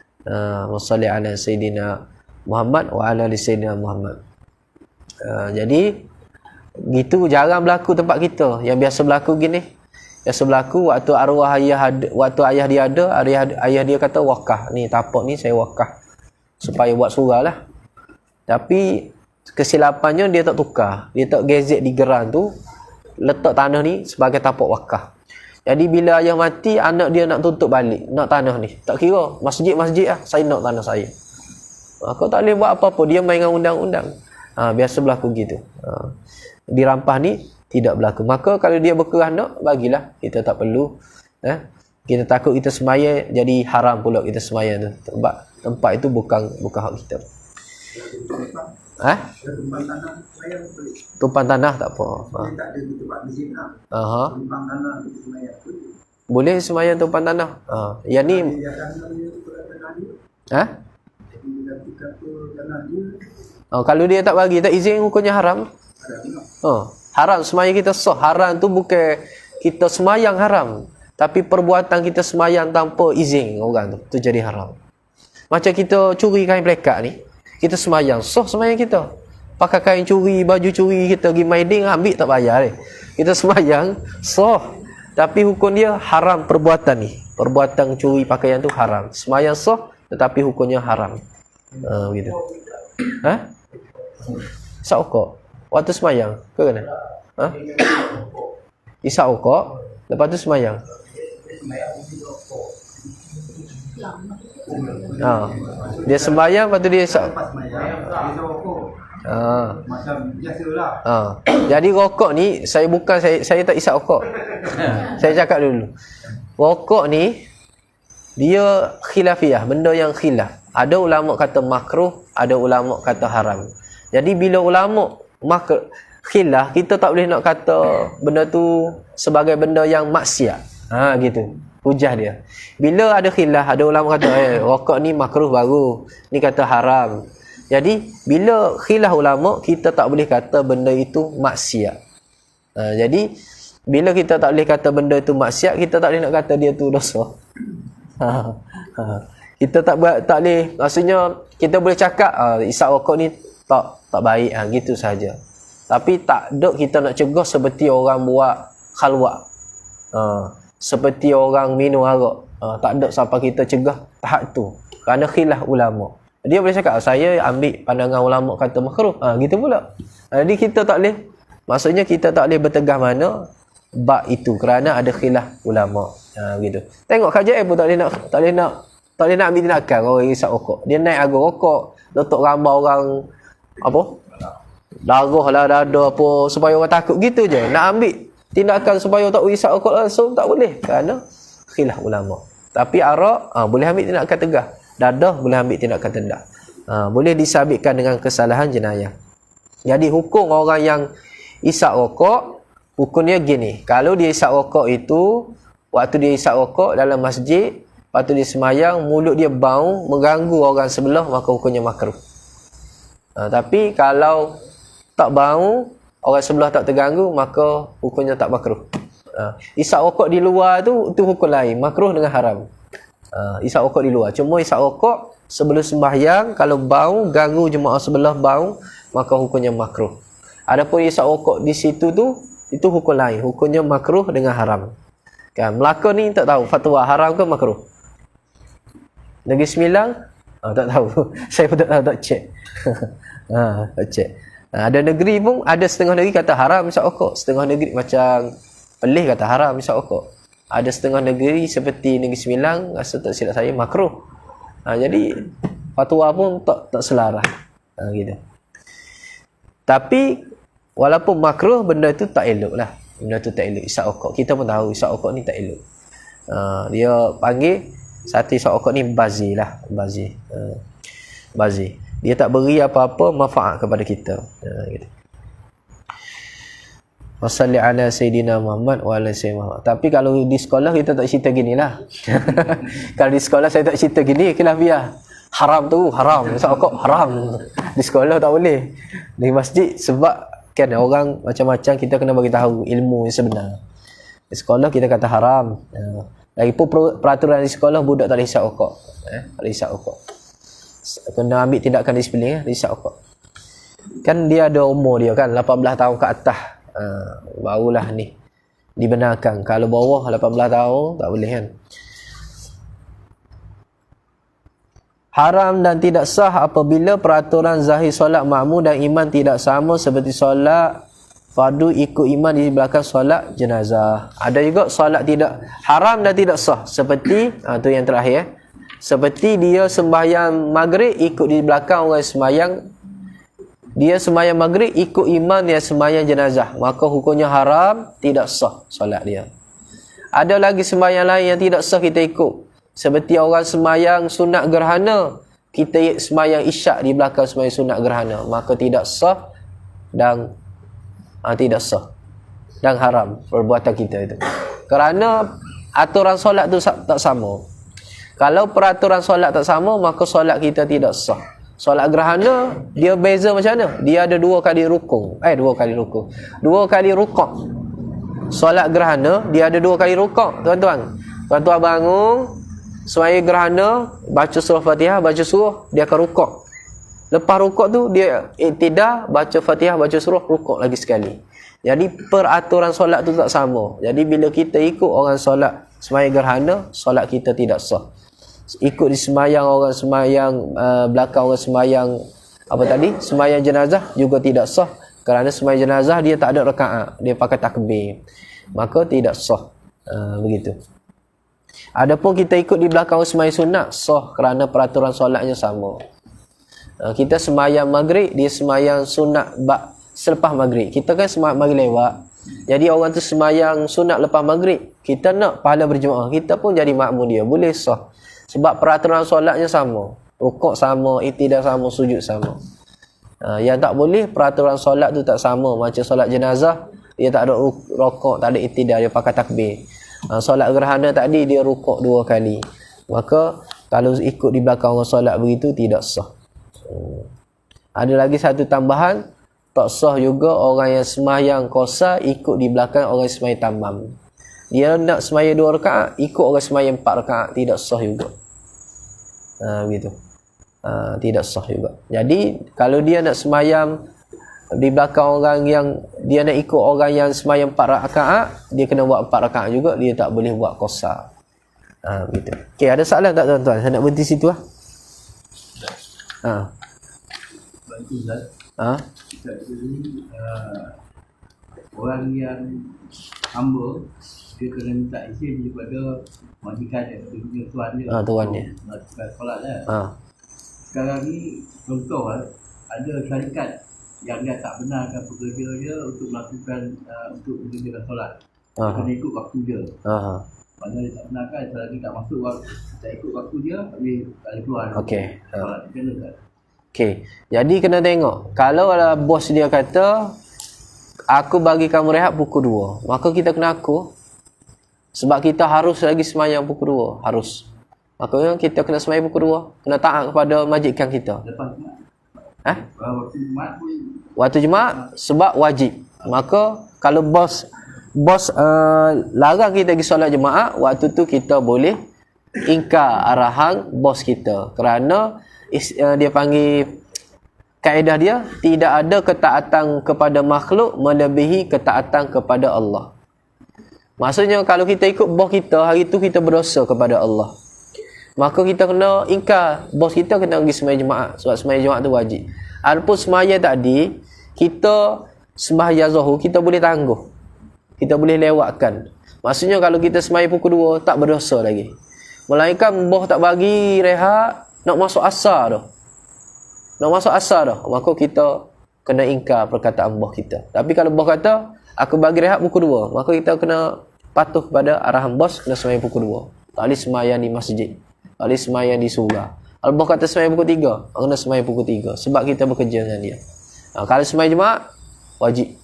Wassalli ala Sayyidina Muhammad wa ala ali Sayyidina Muhammad. Jadi gitu jarang berlaku tempat kita. Yang biasa berlaku gini. Biasa berlaku waktu arwah waktu ayah dia ada, ayah dia kata wakaf. Ni tapak ni saya wakaf supaya buat surah lah. Tapi kesilapannya dia tak tukar. Dia tak gezet di geran tu letak tanah ni sebagai tapak wakaf. Jadi bila ayah mati, anak dia nak tuntut balik, nak tanah ni. Tak kira masjid-masjid lah, saya nak tanah saya. Kau tak boleh buat apa-apa, dia main dengan undang-undang. Biasa berlaku gitu. Dirampas ni tidak berlaku. Maka kalau dia berkeranak, bagilah. Kita tak perlu. Kita takut kita semaya, jadi haram pula kita semaya tu. Sebab tempat itu bukan hak kita. Tumpang tanah tak apa. Boleh semaya tumpang tanah. Yang ni kalau dia tak bagi, tak izin, hukumnya haram. Haram semaya kita sah. Haram tu bukan kita semayang haram, tapi perbuatan kita semayang tanpa izin orang tu jadi haram. Macam kita curi kain pelekat ni, kita semayang, sah semayang kita. Pakai kain curi, baju curi kita pergi maiding, ambil tak bayar ni. Kita semayang, sah. Tapi hukum dia haram perbuatan ni. Perbuatan curi pakaian tu haram. Semayang sah, tetapi hukumnya haram. Begitu. Isap okok waktu semayang ke kena? Isap okok lepas tu semayang. Dia sembahyang, lepas tu dia isap. Jadi rokok ni saya tak isap rokok. Saya cakap dulu. Rokok ni dia khilafiyah, benda yang khilaf. Ada ulama kata makruh, ada ulama kata haram. Jadi bila ulama khilaf, kita tak boleh nak kata benda tu sebagai benda yang maksiat. Gitu. Hujah dia. Bila ada khilaf, ada ulama kata rokok ni makruh baru, ni kata haram. Jadi bila khilaf ulama, kita tak boleh kata benda itu maksiat. Jadi bila kita tak boleh kata benda itu maksiat, kita tak boleh nak kata dia tu dosa. Kita tak boleh, maksudnya kita boleh cakap isap rokok ni tak baik, gitu saja. Tapi tak ada kita nak cegah seperti orang buat khalwat, seperti orang minum arak. Tak ada sampai kita cegah tahap tu, kerana khilaf ulama. Dia boleh cakap saya ambil pandangan ulama kata makruh, gitu pula. Jadi kita tak boleh, maksudnya kita tak boleh bertegah mana bab itu kerana ada khilaf ulama. Gitu. Tengok kajian pun tak boleh nak ambil tindakan orang isap rokok. Dia naik harga rokok, letak gambar orang apa? Darah lah, dada apa, supaya orang takut, gitu je. Nak ambil tindakan supaya tak isap rokok langsung tak boleh kerana khilaf ulama. Tapi arak boleh ambil tindakan tegah. Dadah boleh ambil tindakan tegas. Boleh disabitkan dengan kesalahan jenayah. Jadi hukum orang yang isap rokok, hukumnya gini. Kalau dia isap rokok itu, waktu dia isap rokok dalam masjid, lepas tu dia semayang, mulut dia bau, mengganggu orang sebelah, maka hukumnya makruh. Tapi kalau tak bau, orang sebelah tak terganggu, maka hukumnya tak makruh. Isap rokok di luar tu hukum lain, makruh dengan haram. Isap rokok di luar. Cuma isap rokok sebelum sembahyang, kalau bau, ganggu jemaah sebelah bau, maka hukumnya makruh. Adapun isap rokok di situ tu, itu hukum lain. Hukumnya makruh dengan haram. Kan, Melaka ni tak tahu fatwa haram ke makruh. Negeri Sembilan tak tahu. Saya pun tak tahu, tak cek. Tak cek. Ada negeri pun, ada setengah negeri kata haram isap rokok, setengah negeri macam Perlis kata haram isap rokok. Ada setengah negeri seperti Negeri Sembilan, rasa tak silap saya makruh. Jadi fatwa pun tak selaras. Gitu. Tapi walaupun makruh, benda itu tak elok lah. Benda itu tak elok, isap rokok. Kita pun tahu isap rokok ni tak elok. Dia panggil satu isap rokok ni bazir lah. Bazir. Dia tak beri apa-apa manfaat kepada kita. Gitu. Wassalli ala Sayyidina Muhammad wa ala Sayyidina Muhammad. Tapi kalau di sekolah kita tak cerita gini lah. Kalau di sekolah saya tak cerita gini, khilafiyah. Haram tu, haram. Isap rokok, haram. Di sekolah tak boleh. Di masjid, sebab kan orang macam-macam, kita kena bagi tahu ilmu yang sebenar. Di sekolah kita kata haram. Lagipun peraturan di sekolah budak tak boleh hisap rokok. Tak boleh hisap rokok. Kena ambil tindakan disiplin, hisap rokok. Kan dia ada umur dia kan, 18 tahun ke atas. Barulah ni dibenarkan. Kalau bawah 18 tahun tak boleh kan. Haram dan tidak sah apabila peraturan zahir solat makmum dan imam tidak sama, seperti solat fardu ikut imam di belakang solat jenazah. Ada juga solat tidak haram dan tidak sah, seperti tu yang terakhir, seperti dia sembahyang maghrib ikut di belakang orang sembahyang, dia sembahyang maghrib ikut imam yang sembahyang jenazah, maka hukumnya haram, tidak sah solat dia. Ada lagi sembahyang lain yang tidak sah kita ikut, seperti orang sembahyang sunat gerhana, kita sembahyang isyak di belakang sembahyang sunat gerhana, maka tidak sah dan tidak sah dan haram perbuatan kita itu. Kerana aturan solat tu tak sama. Kalau peraturan solat tak sama, maka solat kita tidak sah. Solat gerhana dia beza macam mana? Dia ada 2 kali rukuk. 2 kali rukuk. 2 kali rukuk. Solat gerhana dia ada 2 kali rukuk, tuan-tuan. Tuan-tuan bangun sembahyang gerhana, baca surah Fatihah, baca surah, dia akan rukuk. Lepas rukuk tu dia iktidal, baca Fatihah, baca surah, rukuk lagi sekali. Jadi peraturan solat tu tak sama. Jadi bila kita ikut orang solat sembahyang gerhana, solat kita tidak sah. Ikut di sembahyang orang sembahyang belakang orang sembahyang apa tadi? Sembahyang jenazah juga tidak sah, kerana sembahyang jenazah dia tak ada rakaat, dia pakai takbir. Maka tidak sah. Begitu. Adapun kita ikut di belakang orang sembahyang sunat, sah kerana peraturan solatnya sama. Kita sembahyang maghrib, dia sembahyang sunat selepas maghrib. Kita kan sembahyang maghrib lewat. Jadi orang tu sembahyang sunat lepas maghrib, kita nak pahala berjemaah, kita pun jadi makmum dia, boleh sah. Sebab peraturan solatnya sama. Rukuk sama, iktidal sama, sujud sama. Yang tak boleh, peraturan solat tu tak sama. Macam solat jenazah, dia tak ada rukuk, tak ada iktidal, dia pakai takbir. Solat gerhana tadi dia rukuk 2 kali. Maka kalau ikut di belakang orang solat begitu tidak sah. Ada lagi satu tambahan, tak sah juga orang yang sembahyang qasar ikut di belakang orang sembahyang tamam. Dia nak sembahyang 2 rakaat, ikut orang sembahyang 4 rakaat, tidak sah juga. Begitu. Tidak sah juga. Jadi kalau dia nak sembahyang di belakang orang yang dia nak ikut orang yang sembahyang 4 rakaat, dia kena buat 4 rakaat juga, dia tak boleh buat qasar. Begitu. Okey, ada soalan tak tuan-tuan? Saya nak berhenti situ lah. Orang yang hamba dia kena minta izin daripada majikan dia, dia punya tuan dia. Tuan dia. Melakukan solat lah. Sekarang ni contoh ada syarikat yang dia tak benarkan pekerja dia untuk melakukan untuk mengerjakan solat. Dia kena ikut waktu dia. Mana dia tak benarkan, selagi tak masuk waktu, tak ikut waktu dia, dia tak boleh keluar. Okey. Solat kena tak? Okey. Jadi kena tengok. Kalau bos dia kata aku bagi kamu rehat pukul 2, maka kita kena aku. Sebab kita harus lagi sembahyang pukul 2, harus. Maka kita kena sembahyang pukul 2, kena taat kepada majikan kita. Lepas Jumaat. Waktu Jumaat pun. Waktu Jumaat sebab wajib. Maka kalau bos larang kita pergi solat Jumaat, waktu tu kita boleh ingkar arahan bos kita. Kerana dia panggil kaedah dia, tidak ada ketaatan kepada makhluk melebihi ketaatan kepada Allah. Maksudnya kalau kita ikut bos kita, hari tu kita berdosa kepada Allah. Maka kita kena ingkar, bos kita kena pergi sembahyang Jumaat, sebab sembahyang Jumaat tu wajib. Adapun sembahyang tadi, kita sembahyang Zuhur kita boleh tangguh, kita boleh lewatkan. Maksudnya kalau kita sembahyang pukul 2 tak berdosa lagi. Melainkan bos tak bagi rehat, nak masuk asar dah. Maka kita kena ingkar perkataan bos kita. Tapi kalau bos kata aku bagi rehat pukul 2, maka kita kena patuh kepada arahan bos, kena sembahyang pukul 2. Tak boleh sembahyang di masjid, tak boleh sembahyang di surau. Kalau bos kata sembahyang pukul 3, kena sembahyang pukul 3 sebab kita bekerja dengan dia. Kalau sembahyang Jumaat wajib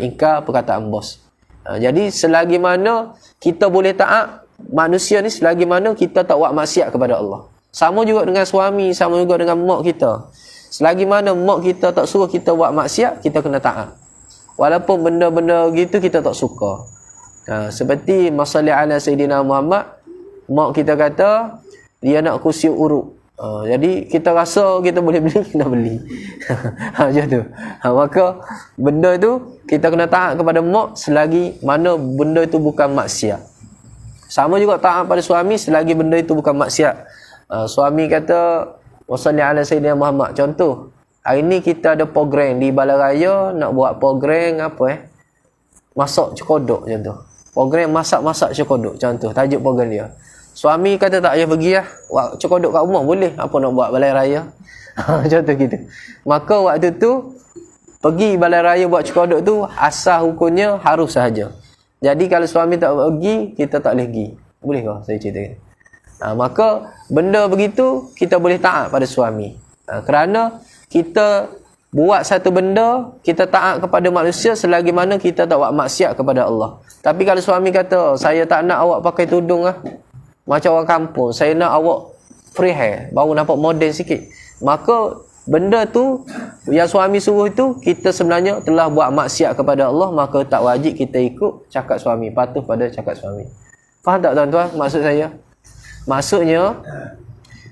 ingkar perkataan bos. Jadi selagi mana kita boleh taat manusia ni, selagi mana kita tak buat maksiat kepada Allah. Sama juga dengan suami, sama juga dengan mak kita. Selagi mana mak kita tak suruh kita buat maksiat, kita kena taat. Walaupun benda-benda gitu kita tak suka. Seperti masalli ala Sayyidina Muhammad, mak kita kata dia nak kursi uruk. Jadi kita rasa kita boleh beli, kita beli. Macam tu. Maka benda tu kita kena taat kepada mak selagi mana benda itu bukan maksiat. Sama juga taat pada suami selagi benda itu bukan maksiat. Suami kata wasalli ala Sayyidina Muhammad. Contoh, hari ni kita ada program di Balai Raya, nak buat program apa masak cekodok macam tu. Program masak-masak cekodok contoh, tajuk program dia. Suami kata tak payah pergi lah, buat cekodok kat rumah boleh, apa nak buat Balai Raya. Macam tu gitu. Maka waktu tu pergi Balai Raya buat cekodok tu asal hukumnya harus sahaja. Jadi kalau suami tak pergi, kita tak boleh pergi. Boleh ke saya ceritakan? Maka benda begitu kita boleh taat pada suami. Kerana kita buat satu benda, kita taat kepada manusia selagi mana kita tak buat maksiat kepada Allah. Tapi kalau suami kata, saya tak nak awak pakai tudung lah, macam orang kampung, saya nak awak free hair, baru nampak moden sikit, maka benda tu yang suami suruh itu, kita sebenarnya telah buat maksiat kepada Allah. Maka tak wajib kita ikut cakap suami, patuh pada cakap suami. Faham tak tuan-tuan maksud saya? Maksudnya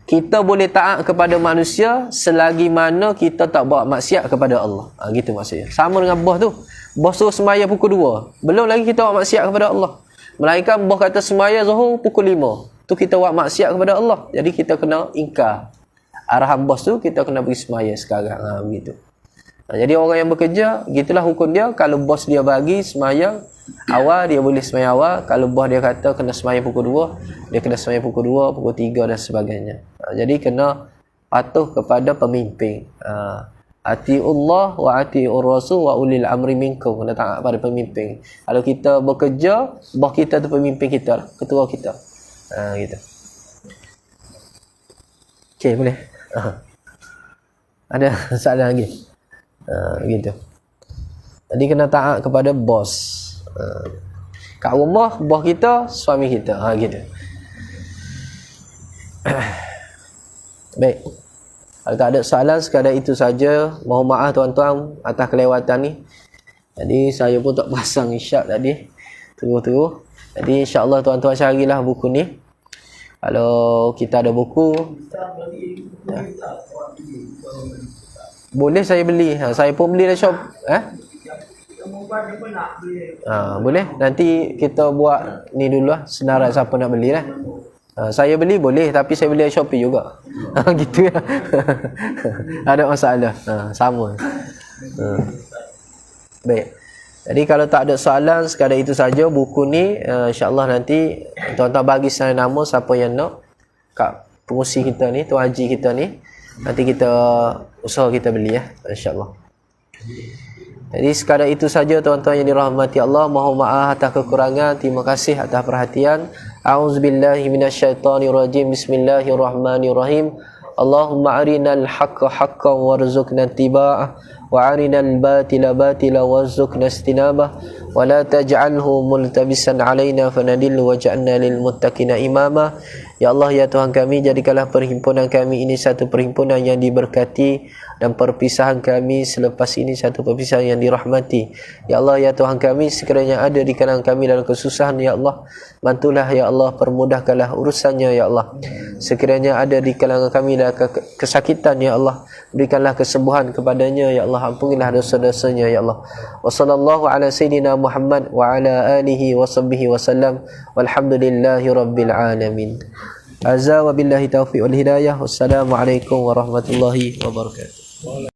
kita boleh taat kepada manusia selagi mana kita tak buat maksiat kepada Allah. Gitu maksudnya. Sama dengan bos tu. Bos suruh semaya pukul 2. Belum lagi kita buat maksiat kepada Allah. Melainkan bos kata semaya Zuhur pukul 5. Tu kita buat maksiat kepada Allah. Jadi kita kena ingkar arahan bos tu, kita kena pergi semaya sekarang. Begitu. Jadi orang yang bekerja, gitulah hukum dia. Kalau bos dia bagi semaya awal, dia boleh semaya awal. Kalau bos dia kata kena semaya pukul 2, dia kena semaya pukul 2, pukul 3 dan sebagainya. Jadi kena patuh kepada pemimpin. Atiullah wa atiur rasul wa ulil amri minkum. Kena taat pada pemimpin. Kalau kita bekerja, bos kita tu pemimpin kita lah, ketua kita. Gitu. Okey, boleh. Ada soalan lagi? Gitu. Jadi kena taat kepada bos. Kat rumah, bos kita suami kita. Gitu. Baik. Kalau tak ada soalan, sekadar itu saja. Mohon maaf tuan-tuan atas kelewatan ni. Jadi saya pun tak pasang isyak tadi. Terus. Jadi insya-Allah tuan-tuan carilah buku ni. Kalau kita ada buku, boleh saya beli. Saya pun beli dari shop. Boleh. Nanti kita buat ni dulu lah. Senarai siapa nak beli lah. Saya beli boleh, tapi saya beli dari Shopee juga. Gitu ya. Ada masalah. Sama. Baik. Jadi kalau tak ada soalan, sekadar itu saja buku ni. InsyaAllah nanti tuan-tuan bagi saya nama siapa yang nak kat pengusi kita ni, Tuan Haji kita ni. Nanti kita usaha kita beli ya, insyaAllah. Jadi sekadar itu saja tuan-tuan yang dirahmati Allah. Mohon maaf atas kekurangan. Terima kasih atas perhatian. A'udzubillahi minasyaitonirrajim. Bismillahirrahmanirrahim. Allahumma arinal haqqa haqqan warzuqna ittiba'ah wa arinal batila batila warzuqna istinabah wa la taj'alhu multabisan alaina fanadillu waj'alna lil muttaqina imama. Ya Allah, ya Tuhan kami, jadikanlah perhimpunan kami ini satu perhimpunan yang diberkati dan perpisahan kami selepas ini satu perpisahan yang dirahmati. Ya Allah, ya Tuhan kami, sekiranya ada di kalangan kami dalam kesusahan, ya Allah, bantulah ya Allah, permudahkanlah urusannya ya Allah. Sekiranya ada di kalangan kami dalam kesakitan, ya Allah, berikanlah kesembuhan kepadanya ya Allah, ampunilah dosa-dosanya ya Allah. Wa sallallahu ala sayyidina Muhammad wa ala alihi wa sahbihi wasallam walhamdulillahi rabbil alamin. Azza wa billahi taufiq wal hidayah. Wassalamualaikum warahmatullahi wabarakatuh.